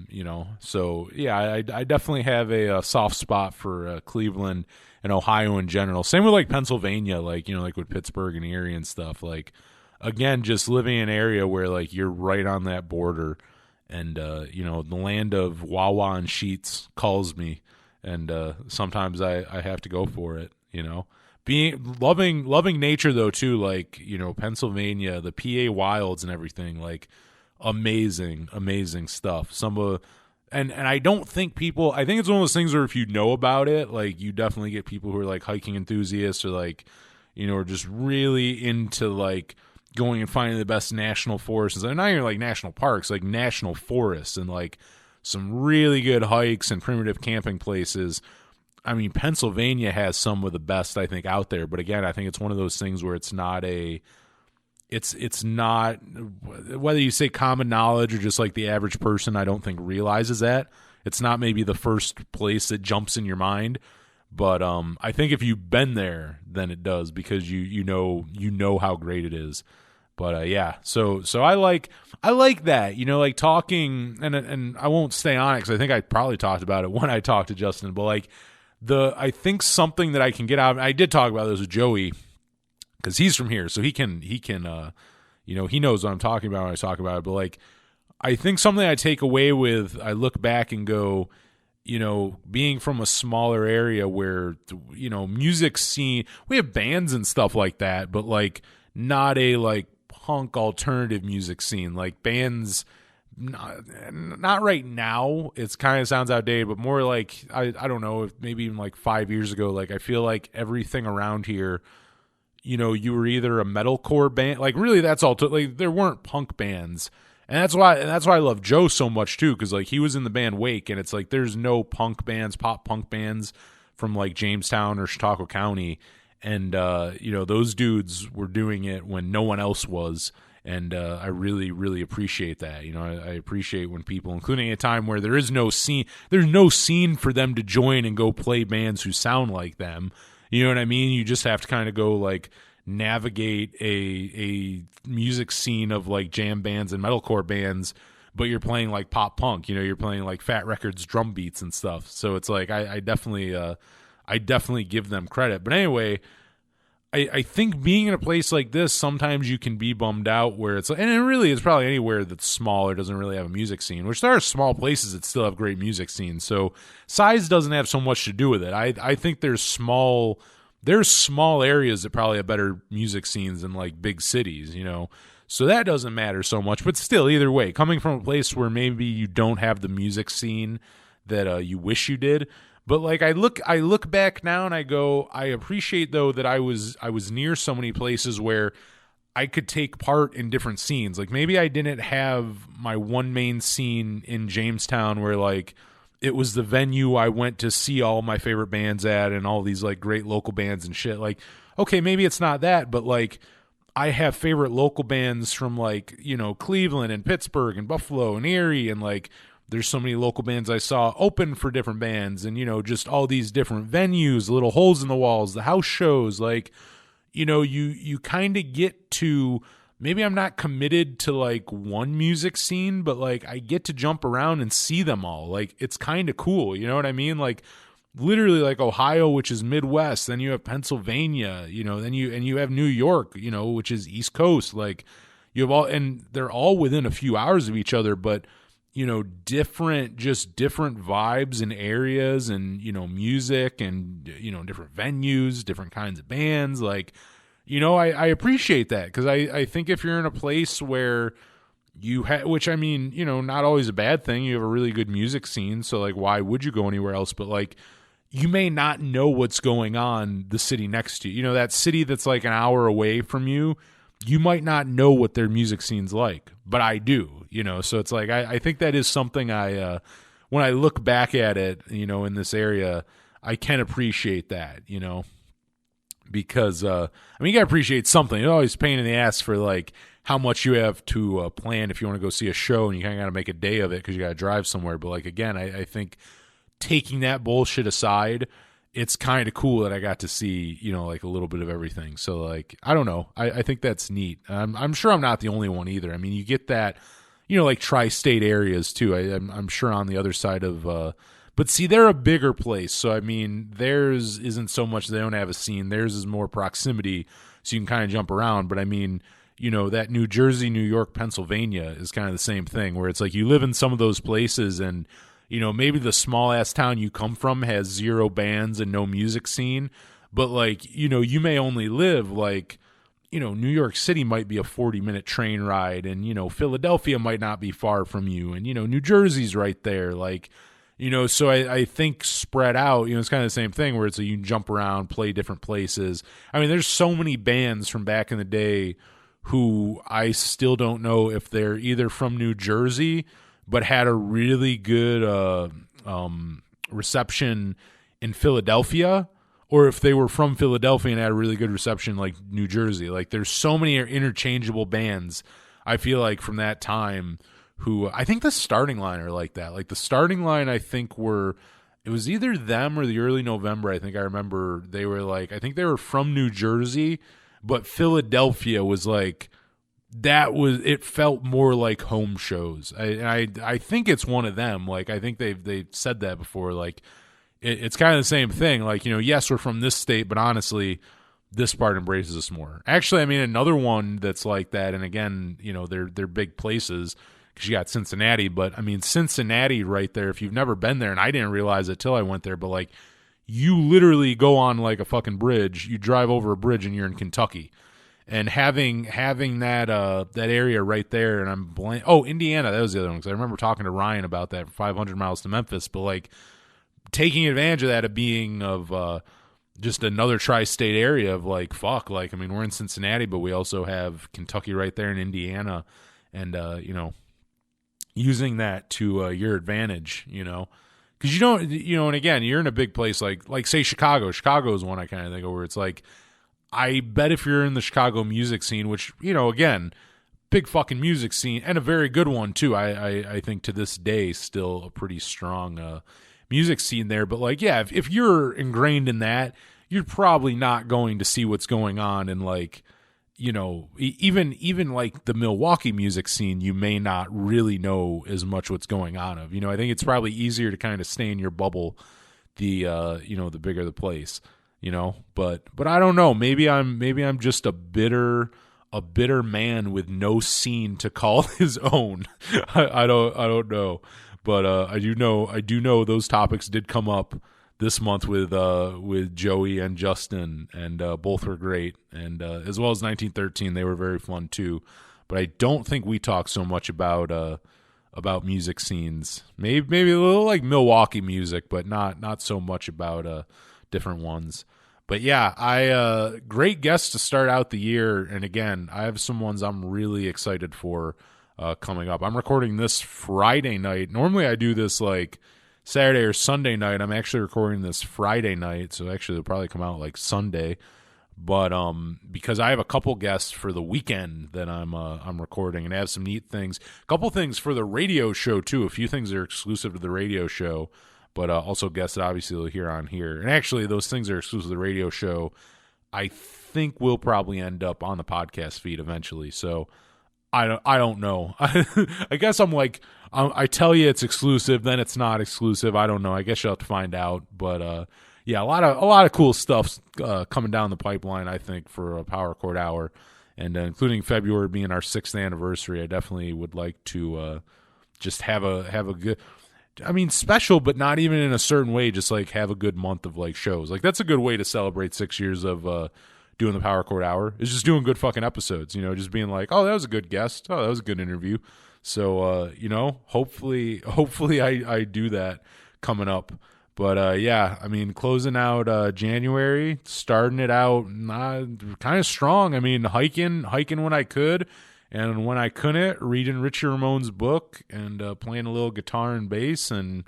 You know, so yeah, I definitely have a soft spot for Cleveland and Ohio in general. Same with like Pennsylvania, like, you know, like with Pittsburgh and Erie and stuff. Like, again, just living in an area where like you're right on that border, and you know, the land of Wawa and Sheets calls me, and sometimes I have to go for it. You know, loving nature though too. Like, you know, Pennsylvania, the PA wilds and everything, like amazing stuff. And I don't think people, I think it's one of those things where if you know about it, like you definitely get people who are like hiking enthusiasts or like, you know, are just really into like going and finding the best national forests. And not even like national parks, like national forests and like some really good hikes and primitive camping places. I mean, Pennsylvania has some of the best, I think, out there. But again, I think it's one of those things where it's not it's not, whether you say common knowledge or just like the average person, I don't think realizes that. It's not maybe the first place that jumps in your mind. But I think if you've been there, then it does, because you know how great it is. But yeah, so I like that, you know, like talking, and I won't stay on it because I think I probably talked about it when I talked to Justin. But like I think something that I can get out. I did talk about this with Joey because he's from here, so he can you know, he knows what I'm talking about when I talk about it. But like, I think something I take away with, I look back and go, you know, being from a smaller area where, you know, music scene, we have bands and stuff like that, but like not a like punk alternative music scene, like bands, not right now. It's kind of sounds outdated, but more like, I don't know, maybe even like 5 years ago, like I feel like everything around here, you know, you were either a metalcore band, like really that's all, like there weren't punk bands. And that's why I love Joe so much too, because like he was in the band Wake, and it's like there's no punk bands, pop punk bands from like Jamestown or Chautauqua County, and you know, those dudes were doing it when no one else was, and I really, really appreciate that. You know, I appreciate when people, including a time where there's no scene for them to join and go play bands who sound like them. You know what I mean? You just have to kind of go like navigate a music scene of like jam bands and metalcore bands, but you're playing like pop punk, you know, you're playing like Fat Records drum beats and stuff. So it's like I definitely give them credit. But anyway, I think being in a place like this, sometimes you can be bummed out where it's like, and it really is probably anywhere that's small or doesn't really have a music scene, which there are small places that still have great music scenes. So size doesn't have so much to do with it. I think there's small areas that probably have better music scenes than like big cities, you know, so that doesn't matter so much. But still, either way, coming from a place where maybe you don't have the music scene that you wish you did, but like I look back now and I go, I appreciate though that I was near so many places where I could take part in different scenes. Like maybe I didn't have my one main scene in Jamestown where like it was the venue I went to see all my favorite bands at and all these like great local bands and shit. Like, okay, maybe it's not that, but like I have favorite local bands from like, you know, Cleveland and Pittsburgh and Buffalo and Erie, and like there's so many local bands I saw open for different bands, and, you know, just all these different venues, little holes in the walls, the house shows, like, you know, you kind of get to, maybe I'm not committed to like one music scene, but like I get to jump around and see them all. Like it's kind of cool. You know what I mean? Like literally like Ohio, which is Midwest, then you have Pennsylvania, you know, then you have New York, you know, which is East Coast. Like you have all, and they're all within a few hours of each other, but you know, different vibes and areas and, you know, music and, you know, different venues, different kinds of bands. Like, you know, I appreciate that, because I think if you're in a place where you have, which I mean, you know, not always a bad thing, you have a really good music scene, so like why would you go anywhere else? But like you may not know what's going on the city next to you. You know, that city that's like an hour away from you, you might not know what their music scene's like, but I do, you know. So it's like I think that is something when I look back at it, you know, in this area, I can appreciate that, you know, because I mean, you gotta appreciate something. It's always a pain in the ass for like how much you have to plan if you want to go see a show, and you kind of got to make a day of it because you got to drive somewhere. But like again, I think taking that bullshit aside, it's kind of cool that I got to see, you know, like a little bit of everything. So like, I don't know. I think that's neat. I'm sure I'm not the only one either. I mean, you get that, you know, like tri-state areas too. I'm sure on the other side of, but see, they're a bigger place. So, I mean, theirs isn't so much they don't have a scene. Theirs is more proximity. So you can kind of jump around. But I mean, you know, that New Jersey, New York, Pennsylvania is kind of the same thing, where it's like you live in some of those places and, you know, maybe the small ass town you come from has zero bands and no music scene, but like, you know, you may only live like New York City might be a 40-minute train ride, and, Philadelphia might not be far from you, and, New Jersey's right there. Like, so I think spread out, it's kind of the same thing where it's you can jump around, play different places. I mean, there's so many bands from back in the day who I still don't know if they're either from New Jersey but had a really good reception in Philadelphia, or if they were from Philadelphia and had a really good reception like New Jersey. Like, there's so many interchangeable bands, I feel like, from that time who I think the Starting Line are like that. Like, the Starting Line, I think it was either them or the Early November. I think I remember they were like, I think they were from New Jersey, but Philadelphia was like, it felt more like home shows. I think it's one of them. Like, I think they've said that before. Like, it's kind of the same thing. Like, yes, we're from this state, but honestly, this part embraces us more. Actually, I mean, another one that's like that, and again, they're big places because you got Cincinnati, but I mean, Cincinnati right there, if you've never been there, and I didn't realize it till I went there, but like, you literally go on like a fucking bridge, you drive over a bridge and you're in Kentucky. And having that area right there, and Indiana, that was the other one, because I remember talking to Ryan about that, 500 miles to Memphis, but like, taking advantage of that, of being of just another tri-state area of like, fuck, like, I mean, we're in Cincinnati, but we also have Kentucky right there in Indiana, and using that to your advantage, because you don't, and again, you're in a big place like say Chicago. Chicago is one I kind of think of where it's like, I bet if you're in the Chicago music scene, which, again, big fucking music scene, and a very good one too. I think to this day still a pretty strong music scene there. But like, yeah, if you're ingrained in that, you're probably not going to see what's going on in like, even like the Milwaukee music scene, you may not really know as much what's going on of. I think it's probably easier to kind of stay in your bubble the bigger the place. But I don't know. Maybe I'm just a bitter man with no scene to call his own. I don't know. But I do know those topics did come up this month with Joey and Justin, and both were great. And as well as 1913, they were very fun too. But I don't think we talk so much about music scenes. Maybe a little like Milwaukee music, but not so much about different ones. But yeah, great guests to start out the year. And again, I have some ones I'm really excited for coming up. I'm recording this Friday night. Normally I do this like Saturday or Sunday night. I'm actually recording this Friday night, so actually it'll probably come out like Sunday. But because I have a couple guests for the weekend that I'm recording, and I have some neat things. A couple things for the radio show too. A few things that are exclusive to the radio show, but also guests that obviously you'll hear on here. And actually, those things that are exclusive to the radio show, I think will probably end up on the podcast feed eventually. So I don't know. I guess I'm like, I tell you it's exclusive, then it's not exclusive. I don't know. I guess you'll have to find out. But yeah, a lot of cool stuff coming down the pipeline, I think, for a Power Chord Hour, and including February being our 6th anniversary. I definitely would like to just have a good, I mean, special, but not even in a certain way. Just like have a good month of like shows. Like that's a good way to celebrate 6 years of doing the Power Chord Hour. Is just doing good fucking episodes. Just being like, oh, that was a good guest. Oh, that was a good interview. So hopefully I do that coming up. But yeah, I mean, closing out January, starting it out kind of strong. I mean, hiking when I could, and when I couldn't, reading Richie Ramones' book, and playing a little guitar and bass, and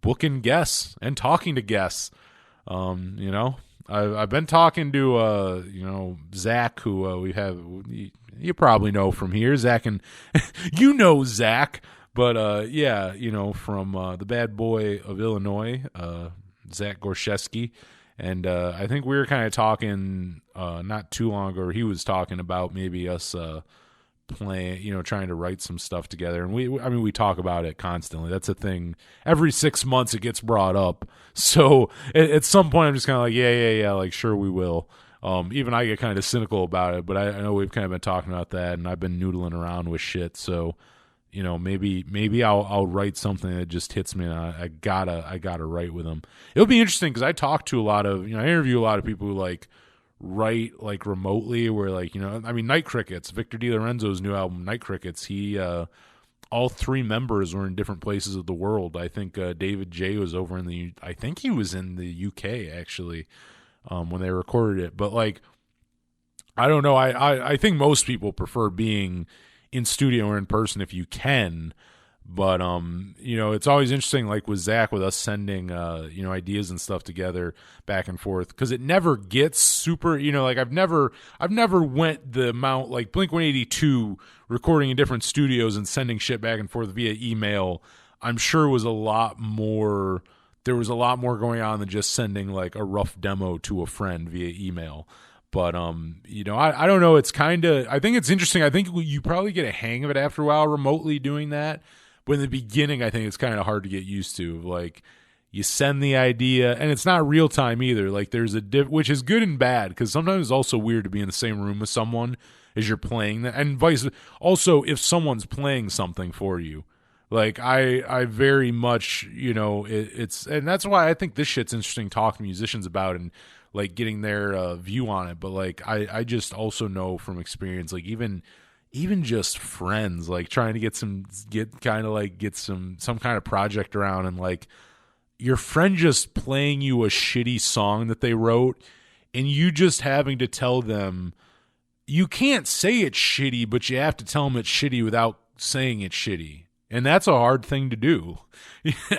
booking guests and talking to guests. I've been talking to Zach, who we have, you probably know from here, Zach, and Zach. But yeah, from the bad boy of Illinois, Zach Gorshesky, and I think we were kind of talking not too long ago. He was talking about maybe us playing, trying to write some stuff together. And we talk about it constantly. That's a thing. Every 6 months it gets brought up. So at some point I'm just kind of like, yeah, like sure we will. Even I get kind of cynical about it, but I know we've kind of been talking about that, and I've been noodling around with shit. So maybe I'll write something that just hits me, and I gotta write with them. It'll be interesting because I talk to a lot of, I interview a lot of people who like write like remotely, where like, you know, I mean, Night Crickets, Victor DiLorenzo's new album Night Crickets, he all three members were in different places of the world. I think David J was over I think he was in the UK actually, when they recorded it. But like, I don't know, I think most people prefer being in studio or in person if you can. But you know, it's always interesting, like with Zach, with us sending you know, ideas and stuff together back and forth, because it never gets super, you know, like I've never went the amount, like Blink-182 recording in different studios and sending shit back and forth via email. I'm sure was a lot more. There was a lot more going on than just sending like a rough demo to a friend via email. But you know, I don't know. It's kind of, I think it's interesting. I think you probably get a hang of it after a while remotely doing that. But in the beginning, I think it's kind of hard to get used to. Like, you send the idea, and it's not real time either. Like, there's which is good and bad, because sometimes it's also weird to be in the same room with someone as you're playing that, and vice. Also, if someone's playing something for you, like I very much, you know, it's, and that's why I think this shit's interesting talking to musicians about and like getting their view on it. But like, I just also know from experience, like even just friends, like trying to get some kind of project around, and like your friend just playing you a shitty song that they wrote, and you just having to tell them, you can't say it's shitty, but you have to tell them it's shitty without saying it's shitty. And that's a hard thing to do.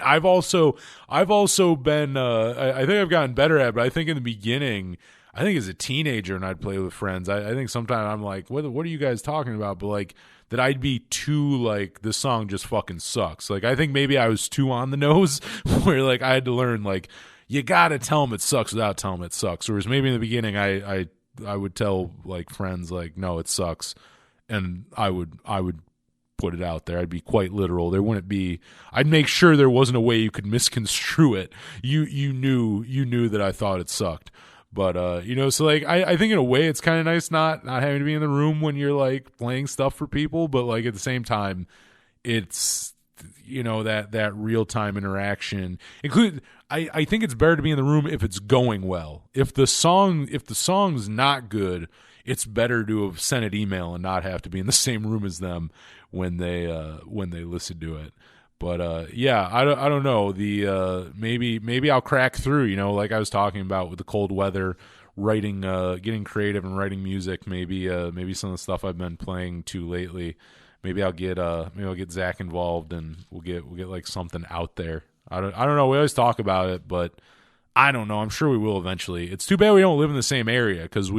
I've also been, I think I've gotten better at it, but I think in the beginning, I think as a teenager and I'd play with friends, I think sometimes I'm like, what are you guys talking about? But like, that I'd be too like, this song just fucking sucks. Like, I think maybe I was too on the nose, where like I had to learn, like, you gotta tell them it sucks without telling them it sucks. Whereas maybe in the beginning I would tell like friends, like, no, it sucks, and I would put it out there. I'd be quite literal. There wouldn't be, I'd make sure there wasn't a way you could misconstrue it. You knew that I thought it sucked. But you know, so like I think in a way it's kind of nice not having to be in the room when you're like playing stuff for people, but like at the same time, it's, you know, that real time interaction. I think it's better to be in the room if it's going well. If the song's not good, it's better to have sent an email and not have to be in the same room as them when they listen to it. But yeah, I don't know. The maybe I'll crack through. You know, like I was talking about with the cold weather, writing, getting creative and writing music. Maybe some of the stuff I've been playing to lately. Maybe I'll get Zach involved, and we'll get like something out there. I don't know. We always talk about it, but I don't know. I'm sure we will eventually. It's too bad we don't live in the same area, because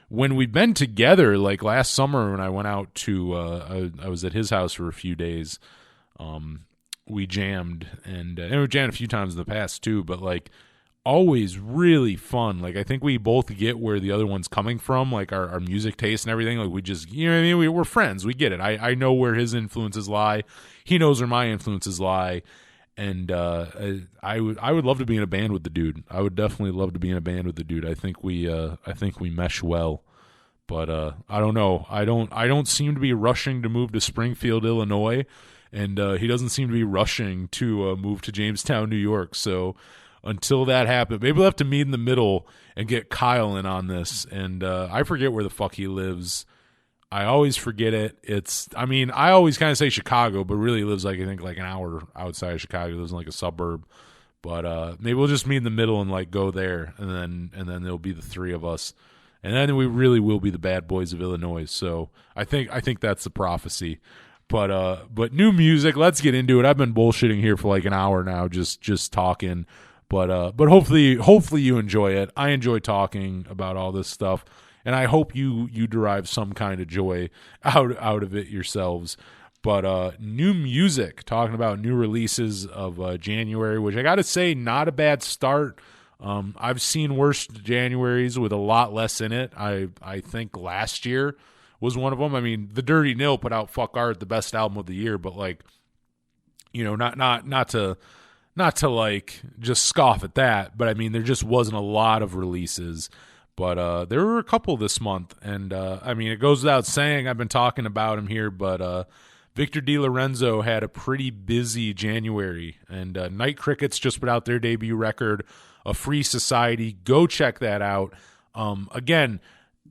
when we've been together, like last summer when I went out to I was at his house for a few days. We jammed, and we've jammed a few times in the past too, but like always really fun. Like I think we both get where the other one's coming from, like our music taste and everything. Like we just, you know what I mean? We're friends. We get it. I know where his influences lie. He knows where my influences lie. And I would love to be in a band with the dude. I would definitely love to be in a band with the dude. I think we mesh well. But I don't know. I don't seem to be rushing to move to Springfield, Illinois. And he doesn't seem to be rushing to move to Jamestown, New York. So until that happens, maybe we'll have to meet in the middle and get Kyle in on this. And I forget where the fuck he lives. I always forget it. I always kind of say Chicago, but really he lives like, I think like an hour outside of Chicago. He lives in like a suburb. But maybe we'll just meet in the middle and like go there, and then there'll be the three of us. And then we really will be the bad boys of Illinois. So I think that's the prophecy. But new music, let's get into it. I've been bullshitting here for like an hour now, just talking. But hopefully you enjoy it. I enjoy talking about all this stuff, and I hope you derive some kind of joy out of it yourselves. But new music, talking about new releases of January, which I got to say, not a bad start. I've seen worse Januaries with a lot less in it. I think last year was one of them. I mean, The Dirty Nil put out Fuck Art, the best album of the year, but like, you know, not to like just scoff at that, but I mean, there just wasn't a lot of releases. But there were a couple this month, and I mean, it goes without saying, I've been talking about him here, but Victor DiLorenzo had a pretty busy January, and Night Crickets just put out their debut record, A Free Society. Go check that out. Again,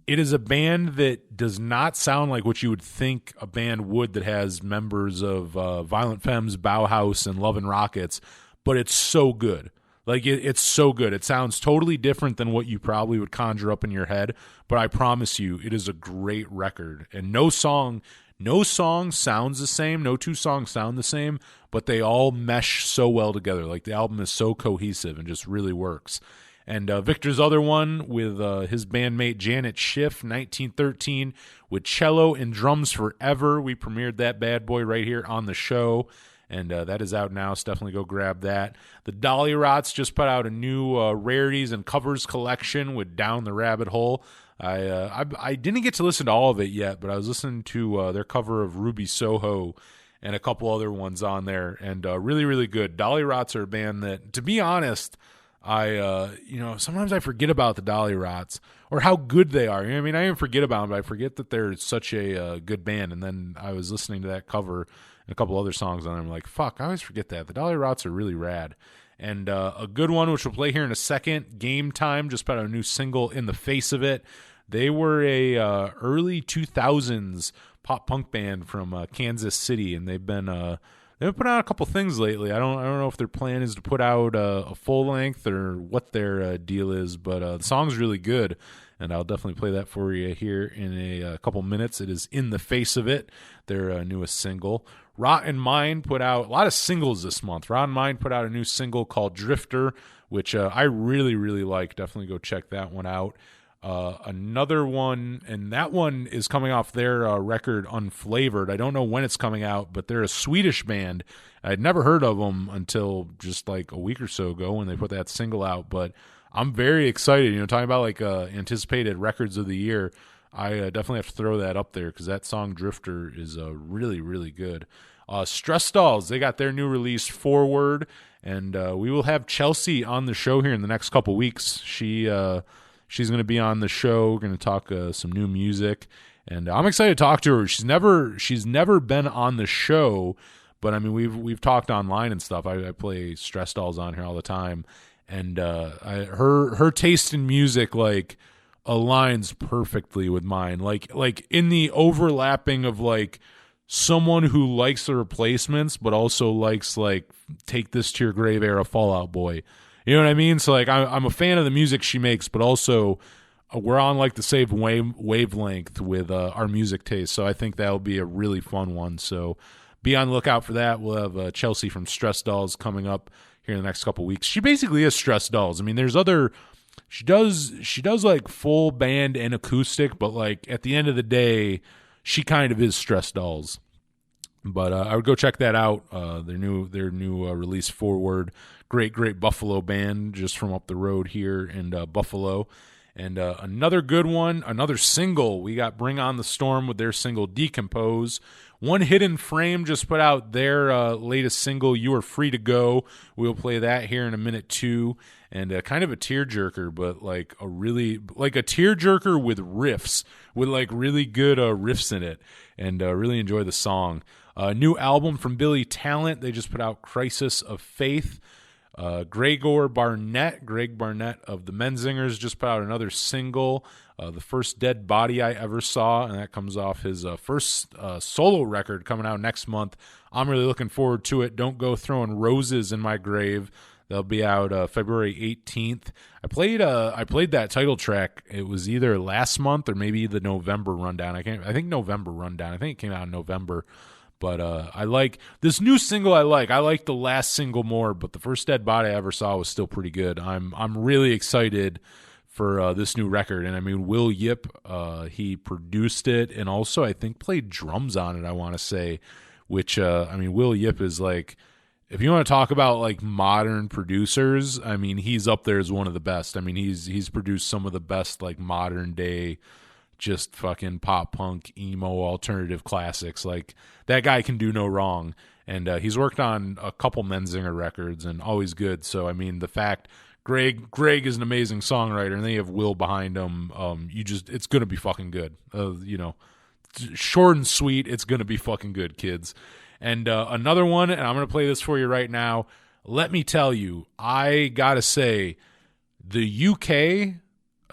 it is a band that does not sound like what you would think a band would that has members of Violent Femmes, Bauhaus, and Love and Rockets, but it's so good. Like, it's so good. It sounds totally different than what you probably would conjure up in your head, but I promise you, it is a great record. And no song sounds the same. No two songs sound the same, but they all mesh so well together. Like, the album is so cohesive and just really works. And Victor's other one with his bandmate Janet Schiff, 1913, with cello and drums forever. We premiered that bad boy right here on the show, and that is out now, so definitely go grab that. The Dolly Rots just put out a new rarities and covers collection with Down the Rabbit Hole. I didn't get to listen to all of it yet, but I was listening to their cover of Ruby Soho and a couple other ones on there, and really, really good. Dolly Rots are a band that, to be honest, sometimes I forget about the Dolly Rots or how good they are. I mean, I even forget about them, but I forget that they're such a good band. And then I was listening to that cover and a couple other songs on them. I'm like, fuck, I always forget that. The Dolly Rots are really rad. And a good one, which we'll play here in a second, Gametime, just put out a new single, In the Face of It. They were a early 2000s pop punk band from Kansas City, and they've been put out a couple things lately. I don't know if their plan is to put out a full length or what their deal is, but the song's really good, and I'll definitely play that for you here in a couple minutes. It is In the Face of It, their newest single. Rotten Mind put out a lot of singles this month. Rotten Mind put out a new single called Drifter, which I really, really like. Definitely go check that one out. Another one, and that one is coming off their record Unflavored. I don't know when it's coming out, but they're a Swedish band. I'd never heard of them until just like a week or so ago when they put that single out, but I'm very excited. Talking about like anticipated records of the year, I definitely have to throw that up there because that song Drifter is really, really good. Stress Dolls, they got their new release Forward, and we will have Chelsea on the show here in the next couple weeks. She's going to be on the show. We're going to talk some new music, and I'm excited to talk to her. She's never been on the show, but I mean we've talked online and stuff. I play Stress Dolls on here all the time, and her taste in music like aligns perfectly with mine. Like in the overlapping of like someone who likes the Replacements, but also likes like Take This to Your Grave era Fall Out Boy. You know what I mean? So like I'm a fan of the music she makes, but also we're on like the same wavelength with our music taste. So I think that'll be a really fun one. So be on the lookout for that. We'll have Chelsea from Stress Dolls coming up here in the next couple weeks. She basically is Stress Dolls. I mean, there's other. She does like full band and acoustic, but like at the end of the day, she kind of is Stress Dolls. But I would go check that out. Their new release Forward. Great Buffalo band just from up the road here in Buffalo. And another good one, another single. We got Bring On the Storm with their single Decompose. One Hidden Frame just put out their latest single, You Are Free to Go. We'll play that here in a minute too. And kind of a tearjerker, but like a tearjerker with riffs, with like really good riffs in it. And really enjoy the song. New album from Billy Talent. They just put out Crisis of Faith. Greg Barnett of the Menzingers just put out another single, The First Dead Body I Ever Saw, and that comes off his first solo record coming out next month. I'm really looking forward to it. Don't Go Throwing Roses in My Grave. They'll be out February 18th. I played that title track. It was either last month or maybe the November rundown. I think November rundown. I think it came out in November. But I like this new single. I like the last single more, but The First Dead Body I Ever Saw was still pretty good. I'm really excited for this new record. And I mean, Will Yip, he produced it and also I think played drums on it, I want to say, which I mean, Will Yip is like, if you want to talk about like modern producers, I mean, he's up there as one of the best. I mean, he's produced some of the best like modern day just fucking pop punk emo alternative classics. Like that guy can do no wrong, and he's worked on a couple Menzinger records and always good. So I mean, the fact Greg is an amazing songwriter, and then you have Will behind him. It's gonna be fucking good. Short and sweet, it's gonna be fucking good, kids. And another one, and I'm gonna play this for you right now. Let me tell you, I gotta say, the UK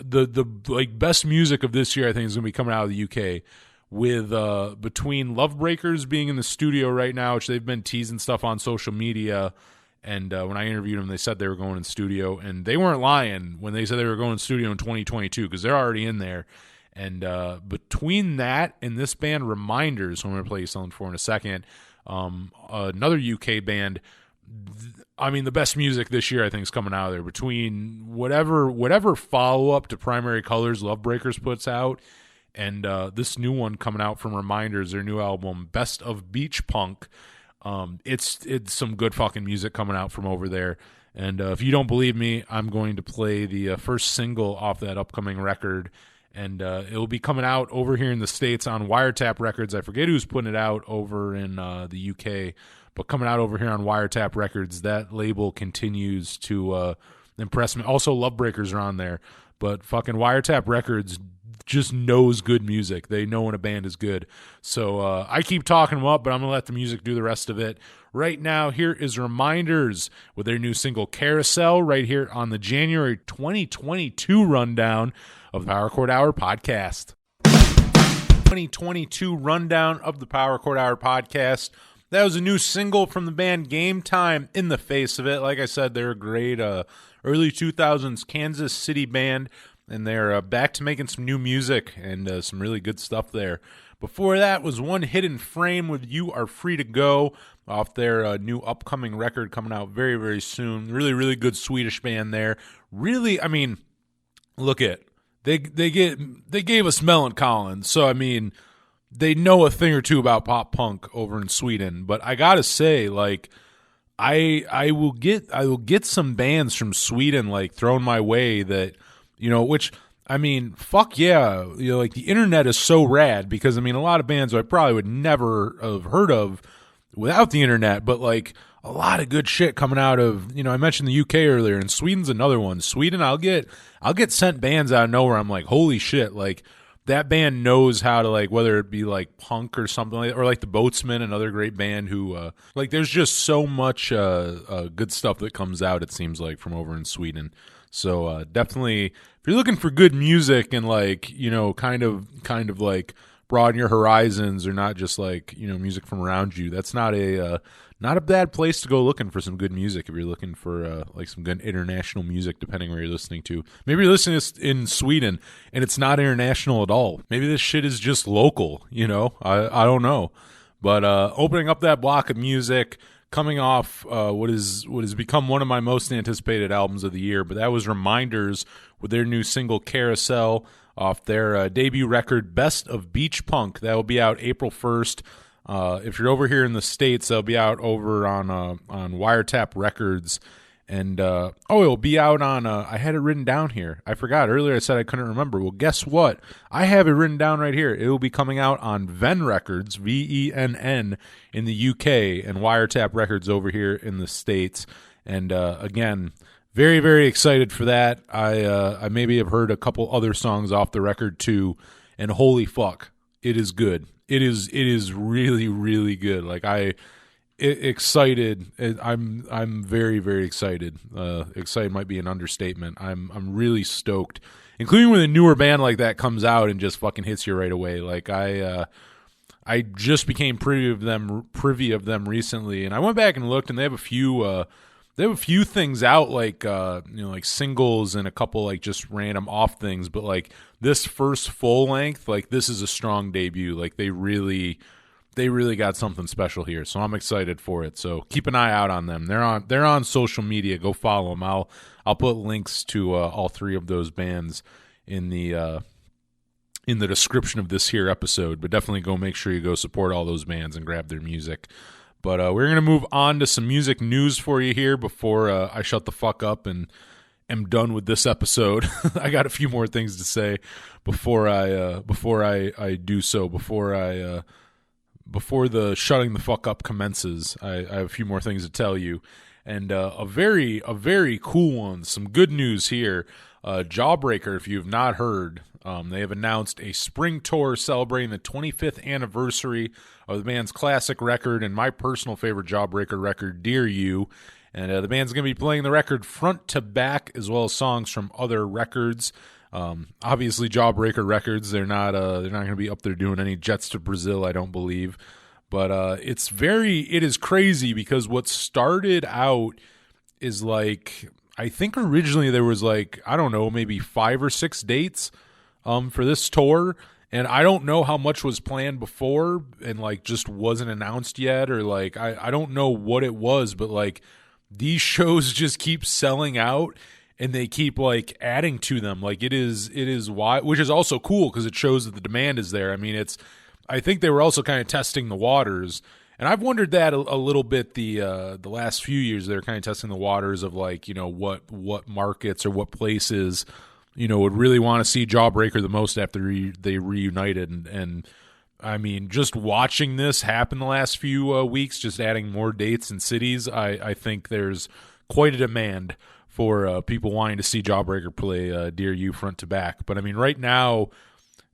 the like best music of this year, I think, is going to be coming out of the UK. With between Lovebreakers being in the studio right now, which they've been teasing stuff on social media, and when I interviewed them, they said they were going in studio, and they weren't lying when they said they were going in studio in 2022 because they're already in there. And between that and this band Reminders, who I'm going to play you something for in a second, another UK band. I mean, the best music this year, I think, is coming out of there. Between whatever follow-up to Primary Colors Lovebreakers puts out, and this new one coming out from Reminders, their new album, Best of Beach Punk, it's some good fucking music coming out from over there. And if you don't believe me, I'm going to play the first single off that upcoming record, and it'll be coming out over here in the States on Wiretap Records. I forget who's putting it out over in the UK, but coming out over here on Wiretap Records. That label continues to impress me. Also, Lovebreakers are on there, but fucking Wiretap Records just knows good music. They know when a band is good. So I keep talking them up, but I'm going to let the music do the rest of it. Right now, here is Reminders with their new single Carousel right here on the January 2022 rundown of the Power Chord Hour podcast. 2022 rundown of the Power Chord Hour podcast. That was a new single from the band Gametime, In the Face of It. Like I said, they're a great early 2000s Kansas City band, and they're back to making some new music and some really good stuff there. Before that was One Hidden Frame with You Are Free to Go off their new upcoming record coming out very, very soon. Really, really good Swedish band there. Really, I mean, look at they gave us Mellon Collins, so I mean, they know a thing or two about pop punk over in Sweden. But I gotta say, like, I will get some bands from Sweden like thrown my way that, you know, which, I mean, fuck yeah, you know, like the internet is so rad because, I mean, a lot of bands I probably would never have heard of without the internet, but like a lot of good shit coming out of, you know, I mentioned the UK earlier, and Sweden's another one. Sweden, I'll get sent bands out of nowhere. I'm like, holy shit, like that band knows how to, like, whether it be like punk or something like that, or like the Boatsmen, another great band who like there's just so much good stuff that comes out, it seems like, from over in Sweden. So definitely, if you're looking for good music and, like, you know, kind of like broaden your horizons, or not just like, you know, music from around you, that's not a bad place to go looking for some good music if you're looking for like some good international music, depending where you're listening to. Maybe you're listening in Sweden and it's not international at all. Maybe this shit is just local, you know? I don't know. But opening up that block of music, coming off what has become one of my most anticipated albums of the year, but that was Reminders with their new single Carousel off their debut record Best of Beach Punk. That will be out April 1st. If you're over here in the States, they'll be out over on Wiretap Records. And it'll be out on I had it written down here. I forgot earlier, I said I couldn't remember. Well, guess what? I have it written down right here. It will be coming out on Venn Records, VENN, in the UK, and Wiretap Records over here in the States. And again, very, very excited for that. I maybe have heard a couple other songs off the record too, and holy fuck, it is good. It is really, really good. Like excited. I'm very, very excited. Excited might be an understatement. I'm really stoked, including when a newer band like that comes out and just fucking hits you right away. Like I just became privy of them recently, and I went back and looked, and they have a few things out, like like singles and a couple like just random off things, but like this first full length, like this is a strong debut. Like they really got something special here, so I'm excited for it. So keep an eye out on them. They're on social media. Go follow them. I'll put links to all three of those bands in the description of this here episode. But definitely go make sure you go support all those bands and grab their music. But we're going to move on to some music news for you here before I shut the fuck up and am done with this episode. I got a few more things to say before I do so. Before the shutting the fuck up commences, I have a few more things to tell you. And a very cool one, some good news here. Jawbreaker, if you have not heard, they have announced a spring tour celebrating the 25th anniversary of the band's classic record and my personal favorite Jawbreaker record, Dear You. And the band's going to be playing the record front to back, as well as songs from other records. Obviously, Jawbreaker Records. They're not going to be up there doing any Jets to Brazil, I don't believe. But it is crazy because what started out is like, I think originally there was like, I don't know, maybe 5 or 6 dates for this tour. And I don't know how much was planned before and like just wasn't announced yet, or like I don't know what it was, but like these shows just keep selling out and they keep like adding to them. Like it is why, which is also cool because it shows that the demand is there. I mean, I think they were also kind of testing the waters, and I've wondered that a little bit the last few years. They're kind of testing the waters of like, you know, what markets or what places, you know, would really want to see Jawbreaker the most after they reunited. And I mean, just watching this happen the last few weeks, just adding more dates and cities, I think there's quite a demand for people wanting to see Jawbreaker play Dear You front to back. But I mean, right now,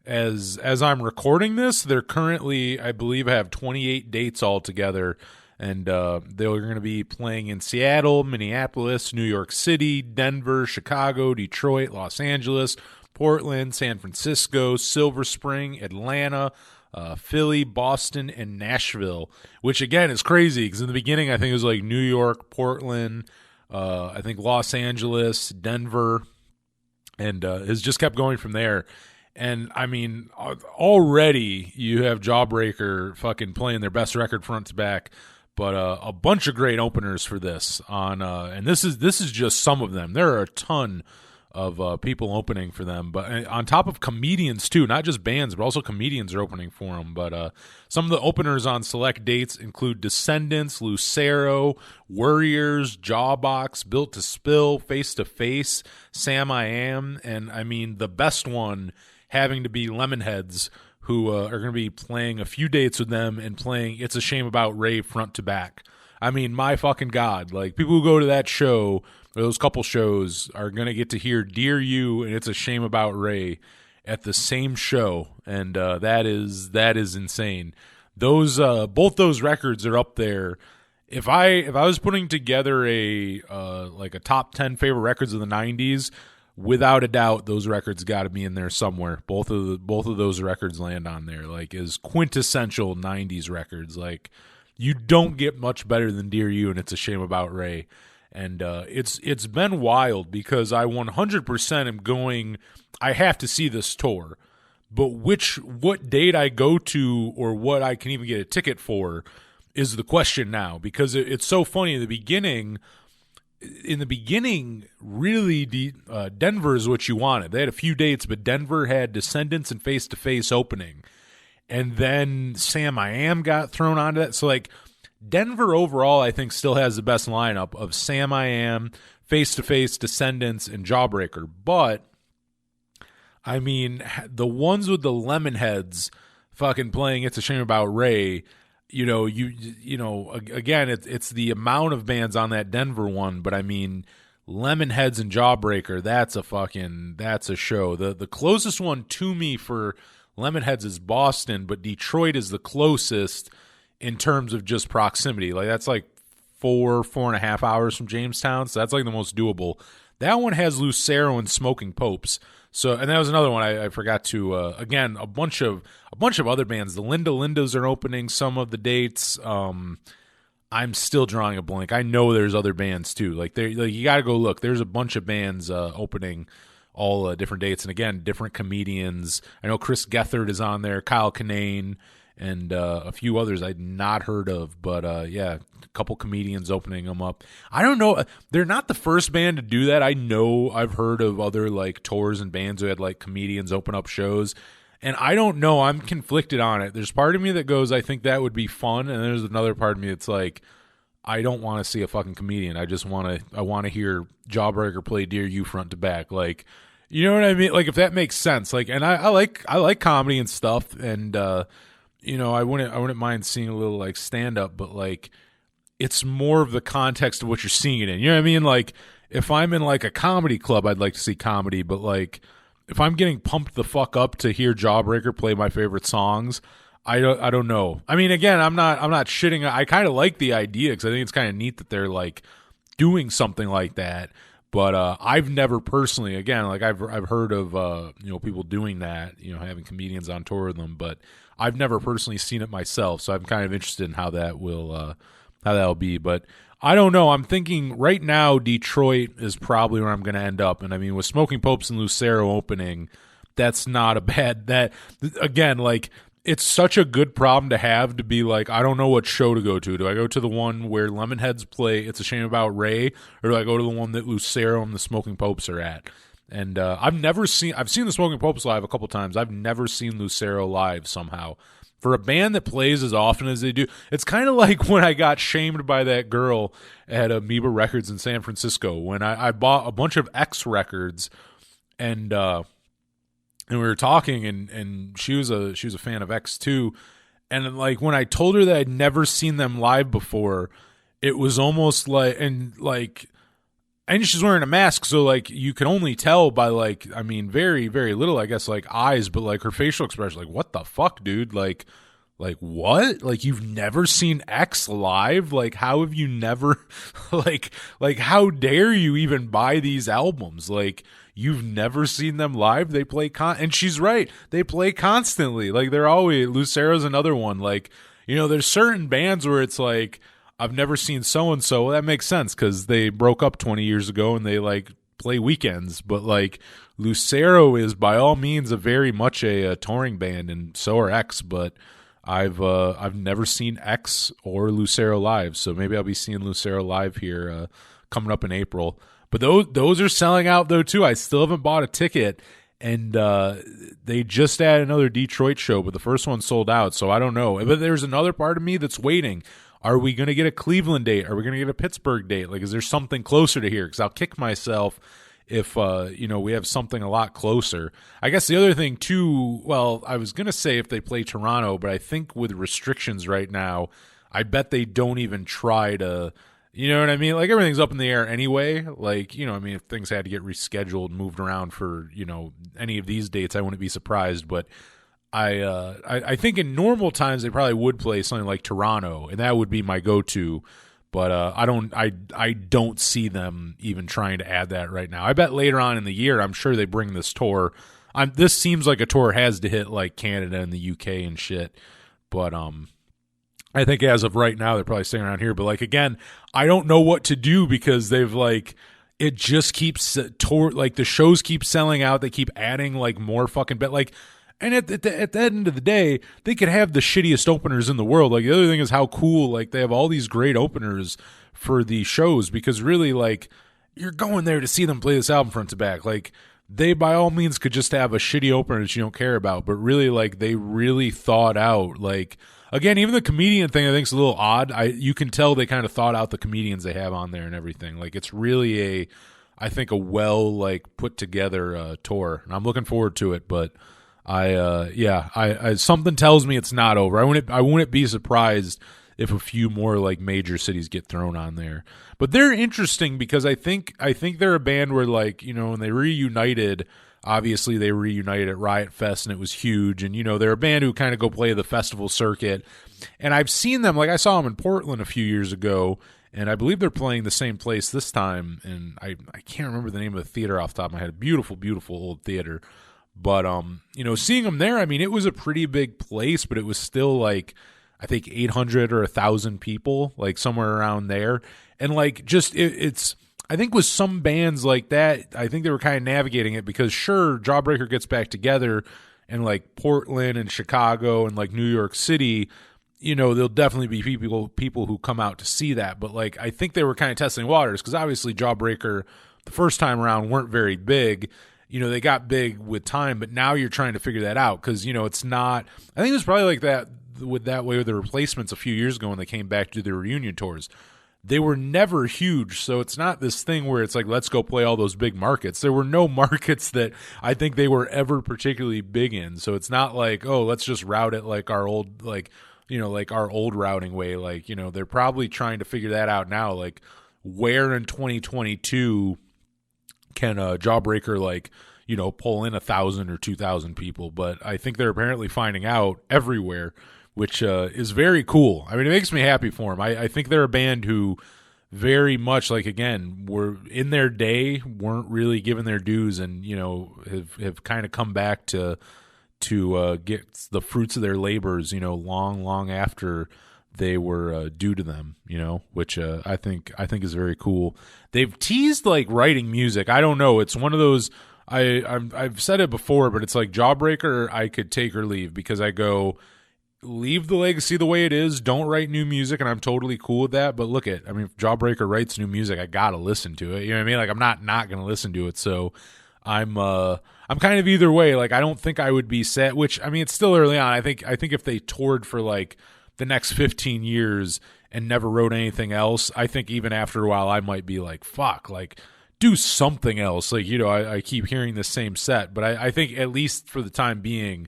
as I'm recording this, they're currently, I believe, have 28 dates altogether. And they're going to be playing in Seattle, Minneapolis, New York City, Denver, Chicago, Detroit, Los Angeles, Portland, San Francisco, Silver Spring, Atlanta, Philly, Boston, and Nashville, which, again, is crazy because in the beginning, I think it was like New York, Portland, I think Los Angeles, Denver, and has just kept going from there. And, I mean, already you have Jawbreaker fucking playing their best record front to back. But a bunch of great openers for this on, and this is just some of them. There are a ton of people opening for them, but on top of comedians too, not just bands, but also comedians are opening for them. But some of the openers on select dates include Descendants, Lucero, Warriors, Jawbox, Built to Spill, Face to Face, Sam I Am, and I mean the best one having to be Lemonheads, who are going to be playing a few dates with them and playing It's a Shame About Ray front to back. I mean, my fucking God. Like, people who go to that show, or those couple shows, are going to get to hear Dear You and It's a Shame About Ray at the same show, and that is insane. Those both those records are up there. If I was putting together a top 10 favorite records of the 90s, without a doubt, those records got to be in there somewhere. Both of those records land on there, like as quintessential '90s records. Like, you don't get much better than Dear You and It's a Shame About Ray. And it's been wild because I 100% am going. I have to see this tour, but what date I go to or what I can even get a ticket for is the question now. Because it's so funny in the beginning. In the beginning, really, Denver is what you wanted. They had a few dates, but Denver had Descendants and Face to Face opening, and then Sam I Am got thrown onto that. So, like, Denver overall, I think, still has the best lineup of Sam I Am, Face to Face, Descendants, and Jawbreaker. But I mean, the ones with the Lemonheads fucking playing It's a Shame About Ray. You know, again, it's the amount of bands on that Denver one, but I mean, Lemonheads and Jawbreaker, that's a show. The closest one to me for Lemonheads is Boston, but Detroit is the closest in terms of just proximity. Like, that's like 4.5 hours from Jamestown, so that's like the most doable. That one has Lucero and Smoking Popes. So, and that was another one I forgot to. Again, a bunch of other bands. The Lindas are opening some of the dates. I'm still drawing a blank. I know there's other bands too. Like, you got to go look. There's a bunch of bands opening all different dates, and again, different comedians. I know Chris Gethard is on there, Kyle Kinane, and a few others I'd not heard of. But yeah, a couple comedians opening them up. I don't know. They're not the first band to do that. I know I've heard of other like tours and bands who had like comedians open up shows. And I don't know. I'm conflicted on it. There's part of me that goes, I think that would be fun. And there's another part of me that's like, I don't want to see a fucking comedian. I want to hear Jawbreaker play Dear You front to back. Like, you know what I mean? Like, if that makes sense. Like, and I like comedy and stuff. And, you know, I wouldn't mind seeing a little like stand up, but like, it's more of the context of what you're seeing it in. You know what I mean? Like, if I'm in like a comedy club, I'd like to see comedy, but like, if I'm getting pumped the fuck up to hear Jawbreaker play my favorite songs, I don't know. I mean, again, I'm not shitting. I kind of like the idea because I think it's kind of neat that they're like doing something like that. But I've never personally, again, like I've heard of people doing that, having comedians on tour with them, but I've never personally seen it myself. So I'm kind of interested in how that'll be. But I don't know. I'm thinking right now Detroit is probably where I'm going to end up. And I mean, with Smoking Popes and Lucero opening, that's not a bad. That again, like. It's such a good problem to have to be like, I don't know what show to go to. Do I go to the one where Lemonheads play It's a Shame About Ray, or do I go to the one that Lucero and the Smoking Popes are at? And I've seen the Smoking Popes live a couple times. I've never seen Lucero live somehow. For a band that plays as often as they do, it's kind of like when I got shamed by that girl at Amoeba Records in San Francisco when I bought a bunch of X records and we were talking, and she was a fan of X too, and like when I told her that I'd never seen them live before, it was almost like and she's wearing a mask, so like you can only tell by like very very little, I guess, like eyes, but like her facial expression, like what the fuck, dude, like what, like you've never seen X live, like how have you never like how dare you even buy these albums, like. You've never seen them live? They play and she's right. They play constantly. Like they're always, Lucero's another one. Like, there's certain bands where it's like, I've never seen so-and-so. Well, that makes sense because they broke up 20 years ago and they like play weekends. But like Lucero is by all means a very much a touring band, and so are X, but I've never seen X or Lucero live. So maybe I'll be seeing Lucero live here coming up in April. But those are selling out, though, too. I still haven't bought a ticket, and they just added another Detroit show, but the first one sold out, so I don't know. But there's another part of me that's waiting. Are we going to get a Cleveland date? Are we going to get a Pittsburgh date? Like, is there something closer to here? Because I'll kick myself if, we have something a lot closer. I guess the other thing, too, well, I was going to say if they play Toronto, but I think with restrictions right now, I bet they don't even try to... You know what I mean? Like, everything's up in the air anyway. Like, if things had to get rescheduled, moved around for, any of these dates, I wouldn't be surprised. But I think in normal times, they probably would play something like Toronto, and that would be my go-to. But I don't see them even trying to add that right now. I bet later on in the year, I'm sure they bring this tour. This seems like a tour has to hit, like, Canada and the UK and shit. But, I think as of right now, they're probably staying around here. But, like, again, I don't know what to do because they've, like, it just keeps, like, the shows keep selling out. They keep adding, like, more fucking, like, and at the end of the day, they could have the shittiest openers in the world. Like, the other thing is how cool, like, they have all these great openers for the shows because really, like, you're going there to see them play this album front to back. Like, they by all means could just have a shitty opener that you don't care about. But really, like, they really thought out, like, again, even the comedian thing I think is a little odd. You can tell they kind of thought out the comedians they have on there and everything. Like it's really I think a well like put together tour, and I'm looking forward to it. But I something tells me it's not over. I wouldn't be surprised if a few more like major cities get thrown on there. But they're interesting because I think they're a band where like when they reunited. Obviously, they reunited at Riot Fest, and it was huge. And, they're a band who kind of go play the festival circuit. And I've seen them, like I saw them in Portland a few years ago, and I believe they're playing the same place this time. And I can't remember the name of the theater off the top of my head. A beautiful, beautiful old theater. But, seeing them there, I mean, it was a pretty big place, but it was still like, I think 800 or 1,000 people, like somewhere around there. And like, just, it's... I think with some bands like that, I think they were kind of navigating it because sure, Jawbreaker gets back together and like Portland and Chicago and like New York City, there'll definitely be people who come out to see that. But like, I think they were kind of testing waters because obviously Jawbreaker the first time around weren't very big. They got big with time, but now you're trying to figure that out because, it's not, I think it was probably like that with the Replacements a few years ago when they came back to their reunion tours. They were never huge, so it's not this thing where it's like, let's go play all those big markets. There were no markets that I think they were ever particularly big in, so it's not like, oh, let's just route it like our old, like our old routing way. Like, they're probably trying to figure that out now, like where in 2022 can Jawbreaker, like, pull in 1,000 or 2,000 people, but I think they're apparently finding out everywhere, which is very cool. I mean, it makes me happy for them. I think they're a band who very much like, again, were in their day, weren't really given their dues, and have kind of come back to get the fruits of their labors, long after they were due to them, which I think is very cool. They've teased like writing music. I don't know. It's one of those. I've said it before, but it's like Jawbreaker. I could take or leave, because I go, leave the legacy the way it is. Don't write new music, and I'm totally cool with that. But if Jawbreaker writes new music, I gotta listen to it. You know what I mean? Like, I'm not gonna listen to it. So I'm kind of either way. Like, I don't think I would be sad. Which, I mean, it's still early on. I think if they toured for like the next 15 years and never wrote anything else, I think even after a while I might be like, fuck, like, do something else. Like, I keep hearing the same set. But I think, at least for the time being,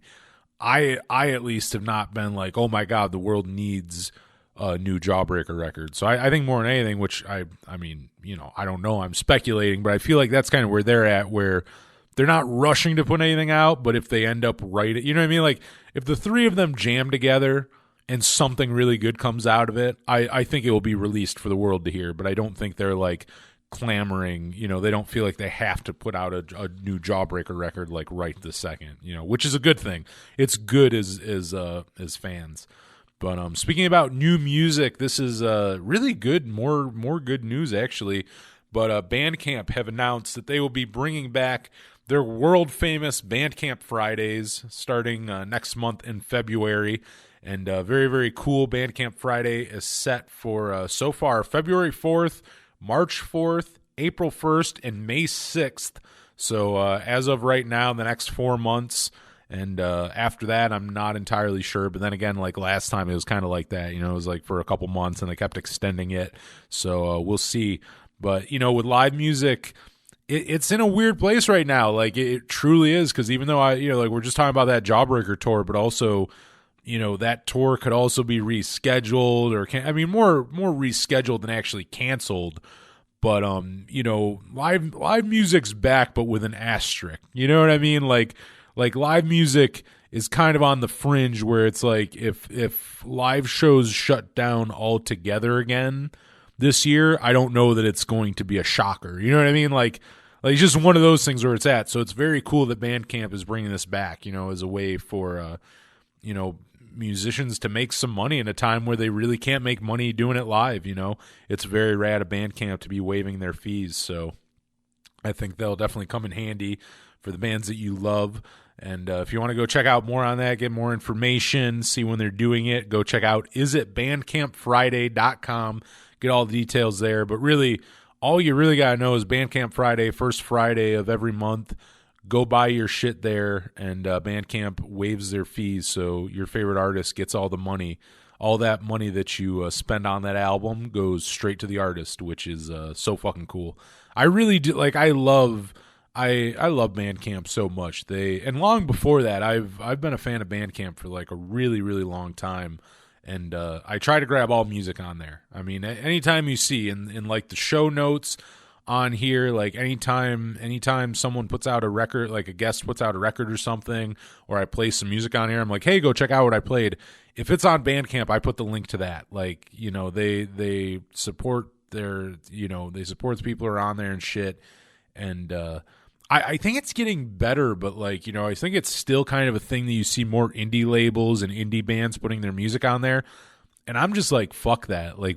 I at least have not been like, oh my God, the world needs a new Jawbreaker record. So I think more than anything, which I mean, I don't know, I'm speculating, but I feel like that's kind of where they're at, where they're not rushing to put anything out, but if they end up writing, you know what I mean? Like, if the three of them jam together and something really good comes out of it, I think it will be released for the world to hear. But I don't think they're like clamoring, they don't feel like they have to put out a new Jawbreaker record like right this second, which is a good thing. It's good as fans. But speaking about new music, this is really good, more good news actually. But Bandcamp have announced that they will be bringing back their world famous Bandcamp Fridays starting next month in February. And very, very cool. Bandcamp Friday is set for so far February 4th, March 4th, April 1st, and May 6th. So as of right now, the next 4 months, and after that, I'm not entirely sure. But then again, like last time, it was kind of like that. It was like for a couple months, and they kept extending it. So we'll see. But, with live music, it's in a weird place right now. Like, it truly is, because even though like we're just talking about that Jawbreaker tour, but also, that tour could also be rescheduled, or more rescheduled than actually canceled. But live music's back, but with an asterisk. You know what I mean? Like live music is kind of on the fringe, where it's like if live shows shut down altogether again this year, I don't know that it's going to be a shocker. You know what I mean? Like it's just one of those things where it's at. So it's very cool that Bandcamp is bringing this back, as a way for musicians to make some money in a time where they really can't make money doing it live. It's very rad of Bandcamp to be waiving their fees. So I think they'll definitely come in handy for the bands that you love. And if you want to go check out more on that, get more information, see when they're doing it, go check out isitbandcampfriday.com. Get all the details there. But really, all you really got to know is Bandcamp Friday, first Friday of every month. Go buy your shit there, and Bandcamp waives their fees, so your favorite artist gets all the money. All that money that you spend on that album goes straight to the artist, which is so fucking cool. I really do. Like, I love Bandcamp so much. And long before that, I've been a fan of Bandcamp for like a really, really long time. And I try to grab all music on there. I mean, anytime you see in like the show notes on here, like anytime someone puts out a record, like a guest puts out a record or something, or I play some music on here, I'm like, hey, go check out what I played. If it's on Bandcamp, I put the link to that. Like, they support they support the people who are on there and shit. And I think it's getting better, but like, I think it's still kind of a thing that you see more indie labels and indie bands putting their music on there. And I'm just like, fuck that. Like,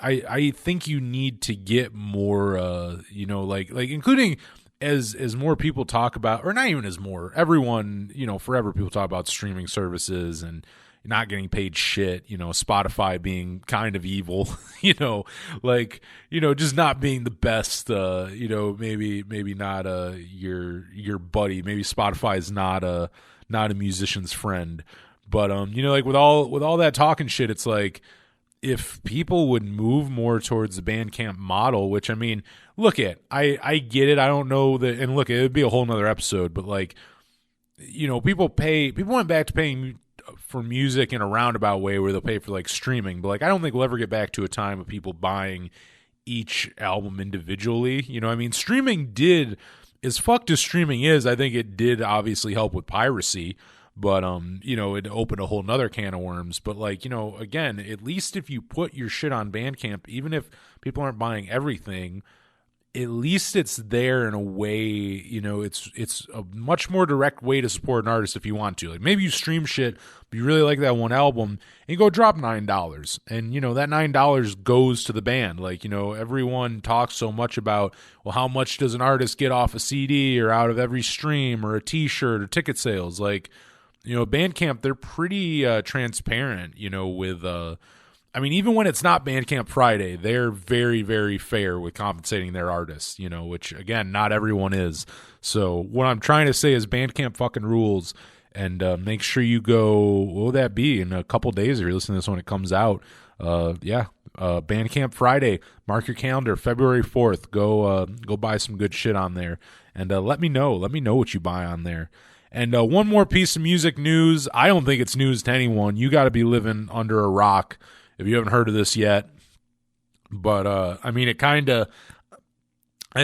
I think you need to get more, like including as more people talk about, or not even as more, everyone, forever people talk about streaming services and not getting paid shit, Spotify being kind of evil, just not being the best, maybe not your buddy. Maybe Spotify is not a musician's friend. But like with all that talking shit, it's like, if people would move more towards the Bandcamp model, which, I mean, look I get it. I don't know that, and look, it would be a whole nother episode, but like, people went back to paying for music in a roundabout way where they'll pay for like streaming, but like, I don't think we'll ever get back to a time of people buying each album individually. I mean, streaming did, as fucked as streaming is, I think it did obviously help with piracy. But it opened a whole nother can of worms. But like, again, at least if you put your shit on Bandcamp, even if people aren't buying everything, at least it's there in a way, it's a much more direct way to support an artist if you want to. Like maybe you stream shit, but you really like that one album, and you go drop $9. And, that $9 goes to the band. Like, everyone talks so much about, well, how much does an artist get off a CD or out of every stream or a t-shirt or ticket sales? Like, Bandcamp, they're pretty transparent, with even when it's not Bandcamp Friday, they're very, very fair with compensating their artists, which, again, not everyone is. So what I'm trying to say is Bandcamp fucking rules, and make sure you go, what will that be, in a couple days if you're listening to this when it comes out. Bandcamp Friday, mark your calendar, February 4th. Go buy some good shit on there, and let me know what you buy on there. And one more piece of music news. I don't think it's news to anyone. You got to be living under a rock if you haven't heard of this yet. But it kind of,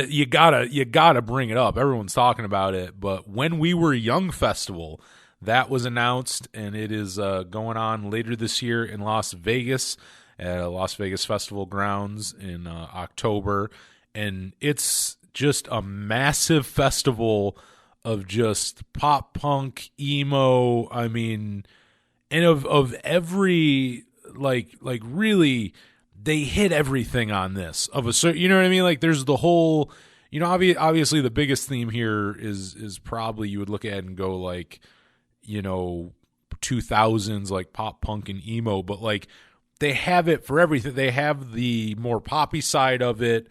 you gotta bring it up. Everyone's talking about it. But When We Were Young Festival, that was announced, and it is going on later this year in Las Vegas at Las Vegas Festival Grounds in October. And it's just a massive festival of just pop punk, emo, and of every like really, they hit everything on this of a certain, you know what I mean? Like there's the whole, obviously the biggest theme here is probably, you would look at it and go like, 2000s like pop punk and emo, but like they have it for everything. They have the more poppy side of it,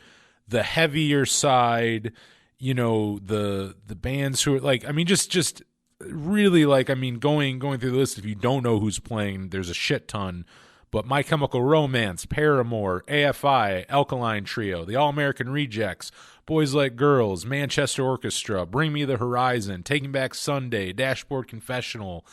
the heavier side, the bands who are like, just really like, going through the list, if you don't know who's playing, there's a shit ton. But My Chemical Romance, Paramore, AFI, Alkaline Trio, the All-American Rejects, Boys Like Girls, Manchester Orchestra, Bring Me the Horizon, Taking Back Sunday, Dashboard Confessional,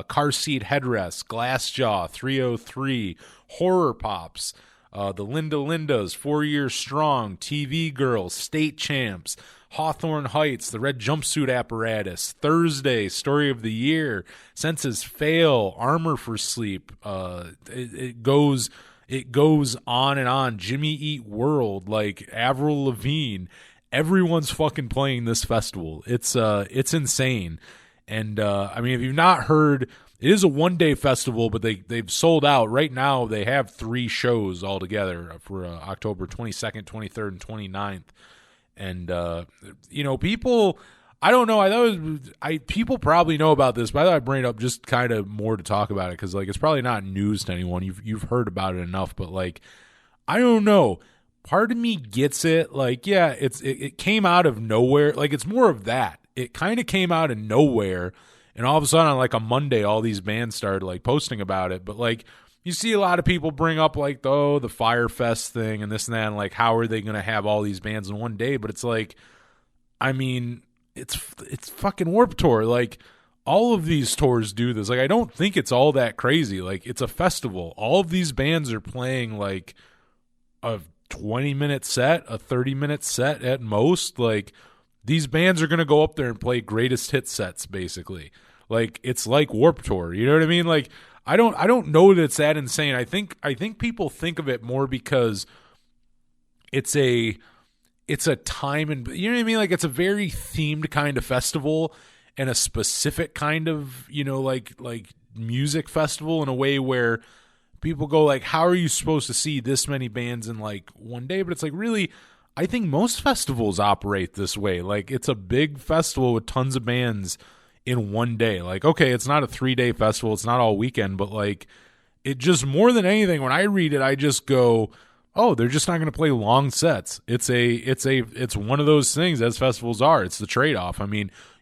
Car Seat Headrest, Glassjaw, 303, Horror Pops, the Linda Lindas, 4 Years Strong, TV Girls, State Champs, Hawthorne Heights, the Red Jumpsuit Apparatus, Thursday, Story of the Year, Senses Fail, Armor for Sleep. It goes on and on. Jimmy Eat World, like Avril Lavigne. Everyone's fucking playing this festival. It's insane. And if you've not heard, it is a one-day festival, but they've sold out. Right now, they have 3 shows altogether for October 22nd, 23rd, and 29th. And, people, I don't know. People probably know about this, but I thought I'd bring it up just kind of more to talk about it. 'Cause like, it's probably not news to anyone. You've heard about it enough, but like, I don't know. Part of me gets it. Like, yeah, it came out of nowhere. Like, it's more of that. It kind of came out of nowhere. And all of a sudden on like a Monday, all these bands started like posting about it. But like, you see a lot of people bring up like, the Firefest thing and this and that, and like, how are they going to have all these bands in one day? But it's like, it's fucking Warped Tour. Like, all of these tours do this. Like, I don't think it's all that crazy. Like, it's a festival. All of these bands are playing like a 20-minute set, a 30-minute set at most. Like, these bands are going to go up there and play greatest hit sets, basically. Like, it's like Warped Tour. You know what I mean? Like, I don't know that it's that insane. I think people think of it more because it's a time, and you know what I mean? Like, it's a very themed kind of festival and a specific kind of, like music festival in a way where people go like, how are you supposed to see this many bands in like one day? But it's like, really, I think most festivals operate this way. Like, it's a big festival with tons of bands in one day. Like, okay, it's not a 3-day festival, it's not all weekend, but like, it just, more than anything, when I read it, I just go, oh, they're just not going to play long sets. It's one of those things, as festivals are. It's the trade-off.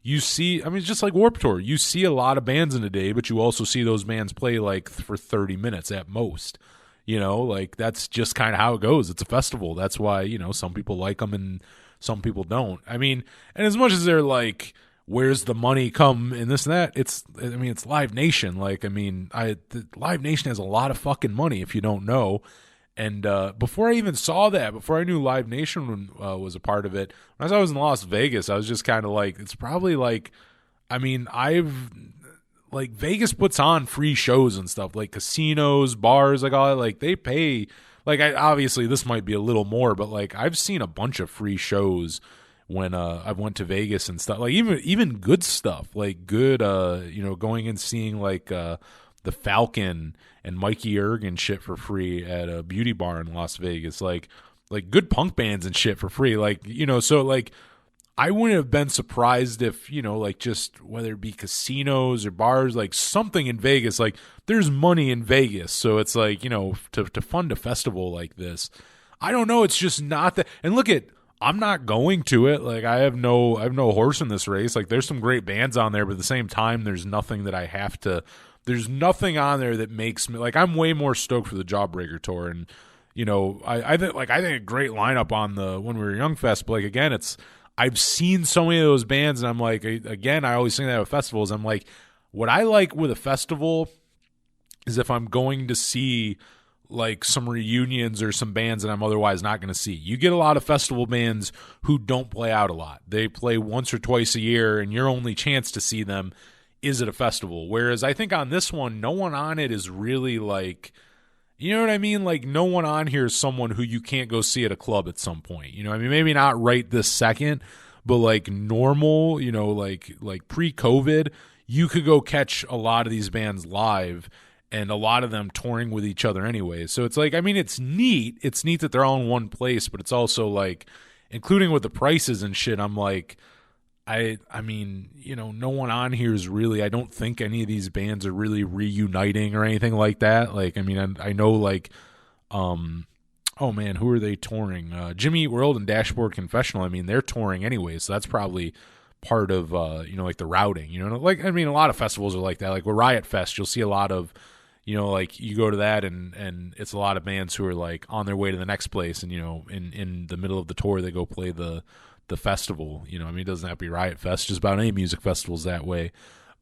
You see, it's just like Warped Tour. You see a lot of bands in a day, but you also see those bands play like for 30 minutes at most. Like, that's just kind of how it goes. It's a festival. That's why, some people like them and some people don't. And as much as they're like, where's the money come in this and that, it's Live Nation. Like, Live Nation has a lot of fucking money, if you don't know. And before I even saw that, before I knew Live Nation was a part of it, when I was in Las Vegas, I was just kind of like, it's probably like, I've like Vegas puts on free shows and stuff, like casinos, bars, like all that, like they pay. Like obviously this might be a little more, but like I've seen a bunch of free shows when I went to Vegas and stuff. Like even good stuff, like good going and seeing like the Falcon and Mikey Erg and shit for free at a beauty bar in Las Vegas. Like good punk bands and shit for free. Like, so like I wouldn't have been surprised if, like just whether it be casinos or bars, like something in Vegas, like there's money in Vegas. So it's like, to fund a festival like this, I don't know. It's just not that. And look I'm not going to it. Like I have no horse in this race. Like there's some great bands on there, but at the same time, there's nothing that I have to, there's nothing on there that makes me like, I'm way more stoked for the Jawbreaker tour. And, I think a great lineup on the When We Were Young Fest, but like, again, I've seen so many of those bands, and I'm like, again, I always think that at festivals. I'm like, what I like with a festival is if I'm going to see like some reunions or some bands that I'm otherwise not going to see. You get a lot of festival bands who don't play out a lot. They play once or twice a year, and your only chance to see them is at a festival. Whereas I think on this one, no one on it is really like, you know what I mean? Like no one on here is someone who you can't go see at a club at some point. I mean, maybe not right this second, but like normal, like pre-COVID, you could go catch a lot of these bands live, and a lot of them touring with each other anyway. So it's like, I mean, it's neat. It's neat that they're all in one place, but it's also like, including with the prices and shit, I'm like, I mean, no one on here is really, I don't think any of these bands are really reuniting or anything like that. Like, I mean, I know like, oh man, who are they touring? Jimmy Eat World and Dashboard Confessional. I mean, they're touring anyway, so that's probably part of, like the routing, like, I mean, a lot of festivals are like that. Like with Riot Fest, you'll see a lot of, like you go to that and it's a lot of bands who are like on their way to the next place, and, in the middle of the tour, they go play the festival. I mean, it doesn't have to be Riot Fest, just about any music festivals that way.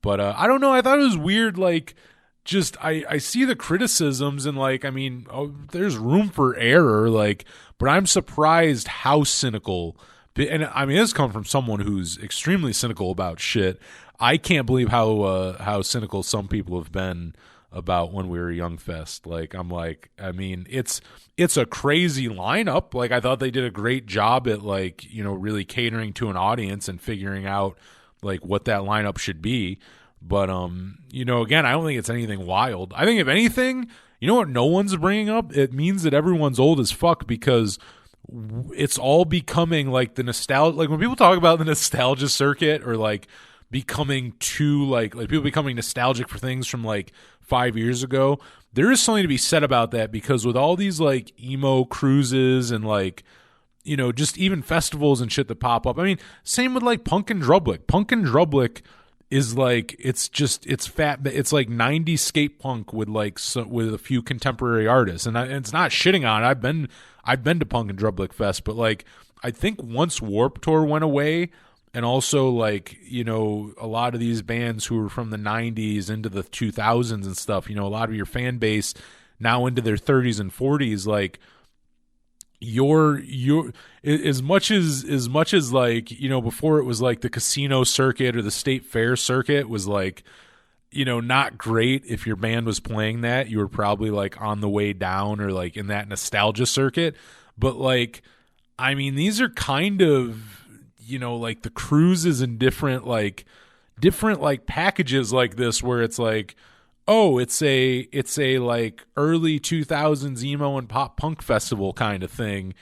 But I don't know, I thought it was weird, like just I see the criticisms, and like, I mean, there's room for error, like, but I'm surprised how cynical, and I mean, this comes from someone who's extremely cynical about shit. I can't believe how cynical some people have been about When We Were Young Fest. Like, I'm like, I mean, it's a crazy lineup. Like, I thought they did a great job at like, really catering to an audience and figuring out like what that lineup should be. But, again, I don't think it's anything wild. I think if anything, what no one's bringing up, it means that everyone's old as fuck, because it's all becoming like the nostalgia. Like when people talk about the nostalgia circuit, or like becoming too like people becoming nostalgic for things from like 5 years ago, there is something to be said about that, because with all these like emo cruises and like, just even festivals and shit that pop up. I mean, same with like Punk and Drublic. Punk and Drublic is like, it's fat, it's like 90s skate punk with like with a few contemporary artists, and it's not shitting on it. I've been to Punk and Drublic Fest, but like, I think once Warped Tour went away, and also like, a lot of these bands who were from the 90s into the 2000s and stuff, a lot of your fan base now into their 30s and 40s, like you're as much as like, before it was like the casino circuit or the state fair circuit was like, not great. If your band was playing that, you were probably like on the way down or like in that nostalgia circuit. But like, I mean, these are kind of, like the cruises and different like packages like this, where it's like, oh, it's a like early 2000s emo and pop punk festival kind of thing.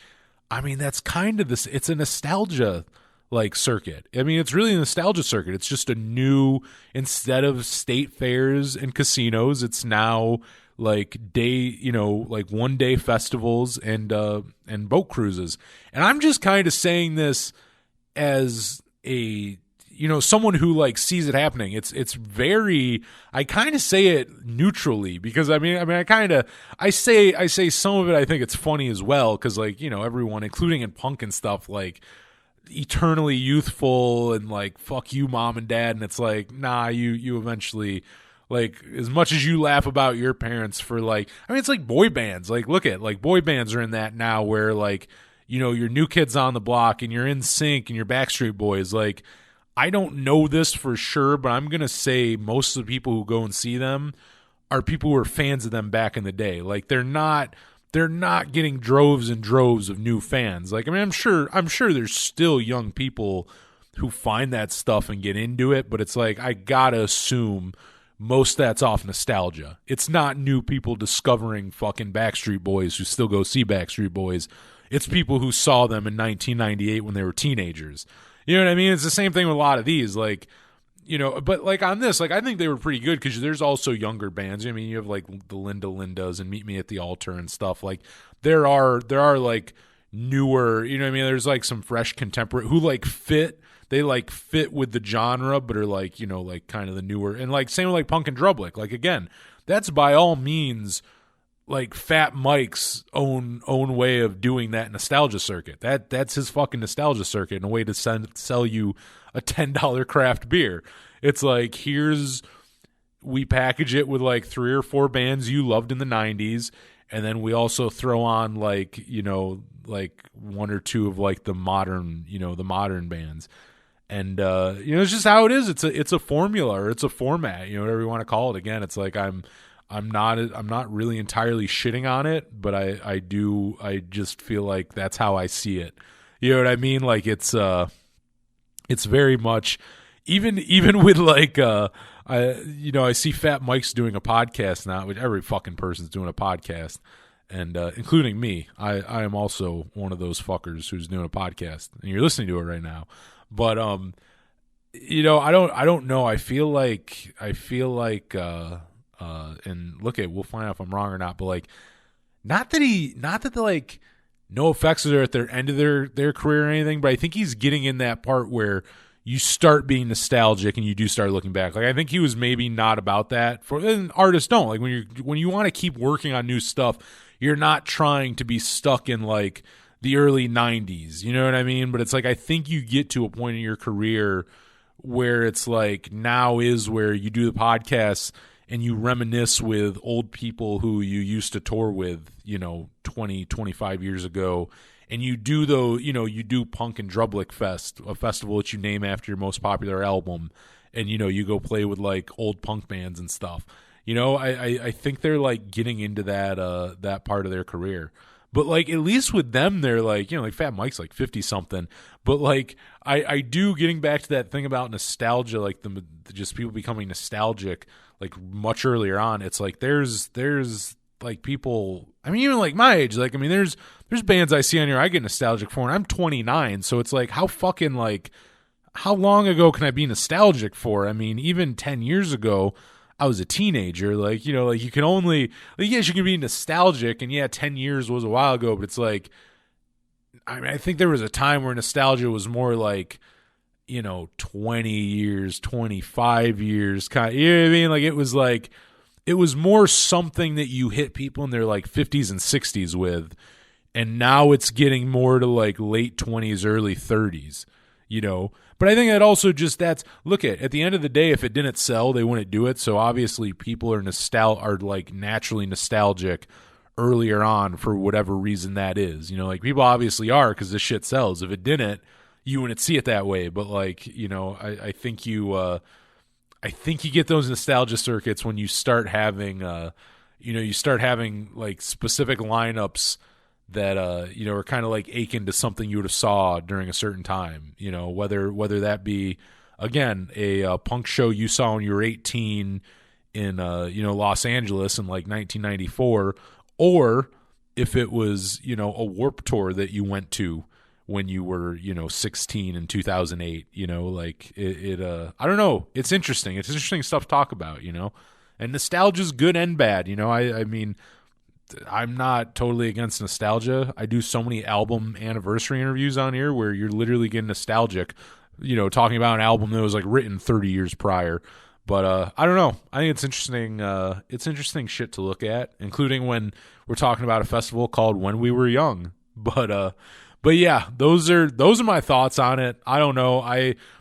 I mean, that's kind of this, it's a nostalgia like circuit. I mean, it's really a nostalgia circuit. It's just a new, instead of state fairs and casinos, it's now like like 1 day festivals and boat cruises. And I'm just kind of saying this as a, someone who like sees it happening. It's very, I kind of say it neutrally, because I say some of it, I think it's funny as well, because like, everyone, including in punk and stuff, like eternally youthful and like fuck you mom and dad, and it's like, nah, you eventually, like, as much as you laugh about your parents for like, I mean, it's like boy bands, like look at like boy bands are in that now, where like, your New Kids on the Block and you're In Sync and your Backstreet Boys, like, I don't know this for sure, but I'm going to say most of the people who go and see them are people who are fans of them back in the day. Like they're not getting droves and droves of new fans. Like, I mean, I'm sure there's still young people who find that stuff and get into it, but it's like, I gotta assume most of that's off nostalgia. It's not new people discovering fucking Backstreet Boys who still go see Backstreet Boys. It's people who saw them in 1998 when they were teenagers. You know what I mean? It's the same thing with a lot of these, like, you know, but like on this, like I think they were pretty good because there's also younger bands. I mean, you have like the Lindas and Meet Me at the Altar and stuff. Like there are like newer, you know what I mean? There's like some fresh contemporary who like fit with the genre, but are like, you know, like kind of the newer, and like same with like Punk and Drublick. Like again, that's by all means like Fat Mike's own way of doing that nostalgia circuit. That's his fucking nostalgia circuit and a way to sell you a $10 craft beer. It's like, we package it with like 3 or 4 bands you loved in the 90s, and then we also throw on like, you know, like 1 or 2 of like the modern bands. And you know, it's just how it is. It's a formula, or it's a format, you know, whatever you want to call it. Again, it's like I'm not really entirely shitting on it, but I just feel like that's how I see it. You know what I mean? Like it's very much even with like I see Fat Mike's doing a podcast now, which every fucking person's doing a podcast, and including me. I am also one of those fuckers who's doing a podcast, and you're listening to it right now. But you know, I don't know. I feel like and look at, we'll find out if I'm wrong or not, but like not that the like No Effects are at their end of their career or anything, but I think he's getting in that part where you start being nostalgic and you do start looking back. Like I think he was maybe not about that, and artists don't. Like when you want to keep working on new stuff, you're not trying to be stuck in like the early 90s, you know what I mean? But it's like, I think you get to a point in your career where it's like, now is where you do the podcasts and you reminisce with old people who you used to tour with, you know, 20, 25 years ago. And you do you do Punk and Drublick Fest, a festival that you name after your most popular album. And, you know, you go play with like old punk bands and stuff. You know, I think they're like getting into that part of their career. But like, at least with them, they're like, you know, like Fat Mike's like 50 something. But like, I do, getting back to that thing about nostalgia, like just people becoming nostalgic, like much earlier on. It's like, there's like people, I mean, even like my age, like, I mean, there's bands I see on here I get nostalgic for, and I'm 29. So it's like, how fucking like, how long ago can I be nostalgic for? I mean, even 10 years ago, I was a teenager. Like, you know, like you can only, like, yes, you can be nostalgic, and yeah, 10 years was a while ago, but it's like, I mean, I think there was a time where nostalgia was more like, you know, 20 years, 25 years, kind of, you know what I mean? Like, it was like, it was more something that you hit people in their like 50s and 60s with, and now it's getting more to like late 20s, early 30s, you know? But I think that also just, that's, look at the end of the day, if it didn't sell, they wouldn't do it. So obviously people are like naturally nostalgic earlier on for whatever reason that is. You know, like people obviously are, because this shit sells. If it didn't, you wouldn't see it that way. But like, you know, I think you get those nostalgia circuits when you start having, like specific lineups that you know, are kind of like akin to something you would have saw during a certain time, you know, whether that be, again, a punk show you saw when you were 18 in you know, Los Angeles in like 1994, or if it was, you know, a Warped Tour that you went to when you were, you know, 16 in 2008, you know, like it I don't know, it's interesting stuff to talk about, you know, and nostalgia's good and bad, you know. I mean, I'm not totally against nostalgia. I do so many album anniversary interviews on here where you're literally getting nostalgic, you know, talking about an album that was like written 30 years prior. But I don't know. I think it's interesting. It's interesting shit to look at, including when we're talking about a festival called When We Were Young. But yeah, those are my thoughts on it. I don't know.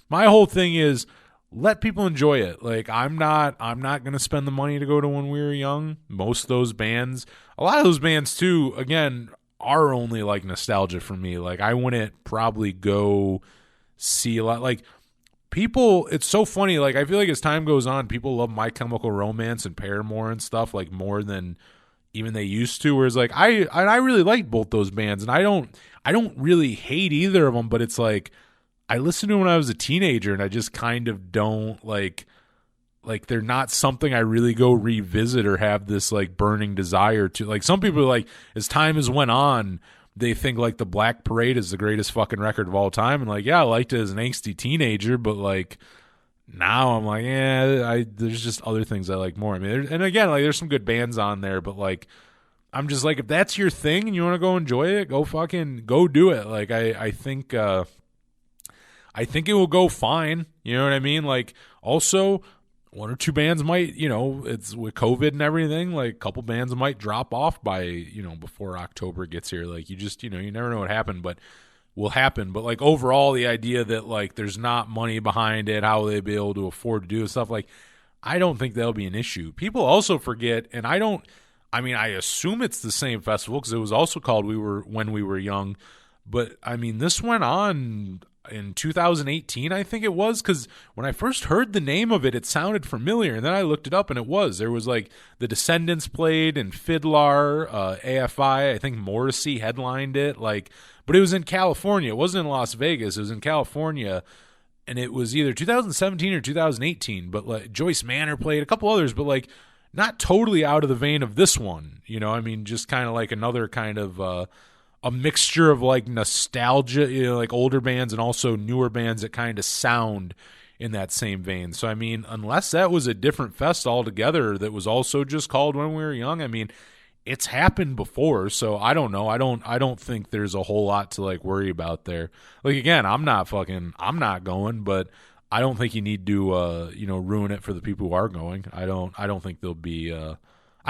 My whole thing is, let people enjoy it. Like, I'm not going to spend the money to go to When We Were Young. Most of those bands, a lot of those bands too, again, are only like nostalgia for me. Like, I wouldn't probably go see a lot. Like, people, it's so funny. Like, I feel like as time goes on, people love My Chemical Romance and Paramore and stuff like more than even they used to. Whereas like I really like both those bands, and I don't really hate either of them. But it's like I listened to them when I was a teenager, and I just kind of don't like they're not something I really go revisit or have this like burning desire to. Like some people are like, as time has went on, they think like the Black Parade is the greatest fucking record of all time, and like, yeah, I liked it as an angsty teenager, but like now I'm like, yeah, there's just other things I like more. I mean, and again, like there's some good bands on there, but like I'm just like, if that's your thing and you want to go enjoy it, go fucking go do it. Like I think it will go fine. You know what I mean? Like also, one or two bands might, it's with COVID and everything, like a couple bands might drop off by, before October gets here. Like you just, you never know what happened, but will happen. But like overall, the idea that like there's not money behind it, how will they be able to afford to do stuff, like I don't think that'll be an issue. People also forget, and I assume it's the same festival because it was also called When We Were Young. But I mean, this went on in 2018, I think it was, because when I first heard the name of it, it sounded familiar, and then I looked it up, and it was. There was like the Descendants played, and Fiddler, AFI, I think Morrissey headlined it, like, but it was in California. It wasn't in Las Vegas. It was in California, and it was either 2017 or 2018. But like Joyce Manor played, a couple others, but like not totally out of the vein of this one. I mean, just kind of like another kind of a mixture of like nostalgia, like older bands and also newer bands that kind of sound in that same vein. So I mean, unless that was a different fest altogether that was also just called When We Were Young, I mean, it's happened before. So I don't know. I don't think there's a whole lot to like worry about there. Like again, I'm not going, but I don't think you need to ruin it for the people who are going. I don't think they'll be I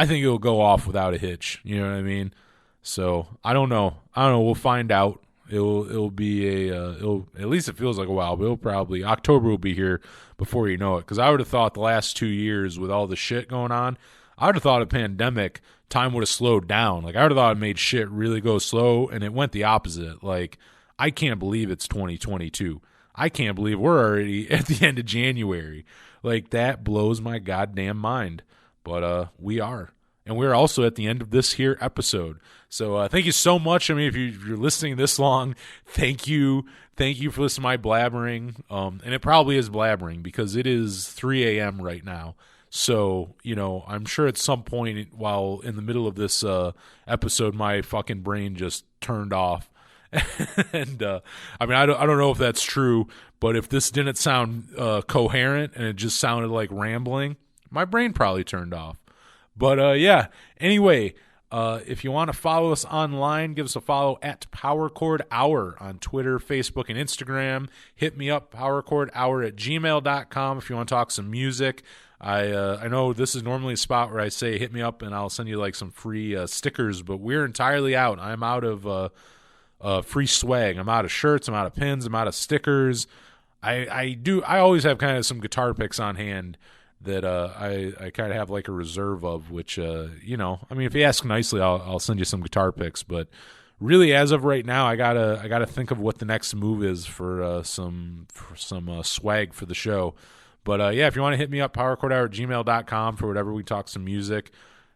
think it'll go off without a hitch. You know what I mean? So I don't know. We'll find out. It'll be at least it feels like a while, but it'll probably October will be here before you know it. Because I would have thought the last 2 years with all the shit going on, I would have thought a pandemic time would have slowed down. Like I would have thought it made shit really go slow, and it went the opposite. Like I can't believe it's 2022. I can't believe we're already at the end of January. Like that blows my goddamn mind. But we are. And we're also at the end of this here episode. So thank you so much. I mean, if you're listening this long, thank you. Thank you for listening to my blabbering. And it probably is blabbering because it is 3 a.m. right now. So, I'm sure at some point while in the middle of this episode, my fucking brain just turned off. And I mean, I don't know if that's true, but if this didn't sound coherent and it just sounded like rambling, my brain probably turned off. But yeah, anyway, if you want to follow us online, give us a follow at Power Chord Hour on Twitter, Facebook, and Instagram. Hit me up, powerchordhour@gmail.com if you want to talk some music. I know this is normally a spot where I say hit me up and I'll send you like some free stickers, but we're entirely out. I'm out of free swag. I'm out of shirts. I'm out of pins. I'm out of stickers. I always have kind of some guitar picks on hand that I kind of have like a reserve of, which I mean, if you ask nicely, I'll send you some guitar picks. But really, as of right now, I gotta think of what the next move is for some swag for the show. But yeah, if you want to hit me up, powerchordhour@gmail.com for whatever. We talk some music.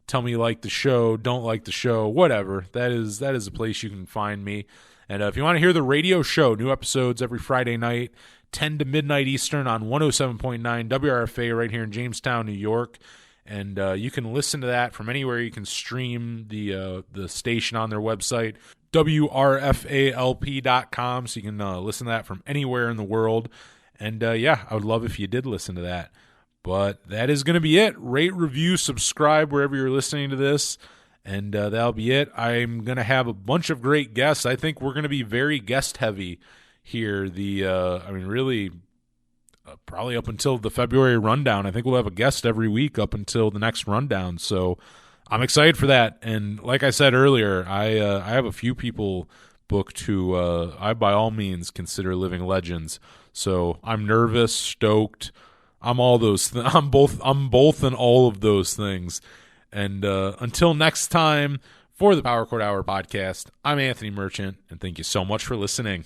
Tell me you like the show, don't like the show, whatever. That is a place you can find me. And if you want to hear the radio show, new episodes every Friday night, 10 to midnight Eastern on 107.9 WRFA right here in Jamestown, New York. And you can listen to that from anywhere. You can stream the station on their website, WRFALP.com, so you can listen to that from anywhere in the world. And yeah, I would love if you did listen to that. But that is going to be it. Rate, review, subscribe wherever you're listening to this. And that'll be it. I'm going to have a bunch of great guests. I think we're going to be very guest heavy here. Really, probably up until the February rundown. I think we'll have a guest every week up until the next rundown. So I'm excited for that. And like I said earlier, I have a few people booked who I by all means consider living legends. So I'm nervous, stoked. I'm all those. I'm both and all of those things. And until next time, for the Power Chord Hour podcast, I'm Anthony Merchant, and thank you so much for listening.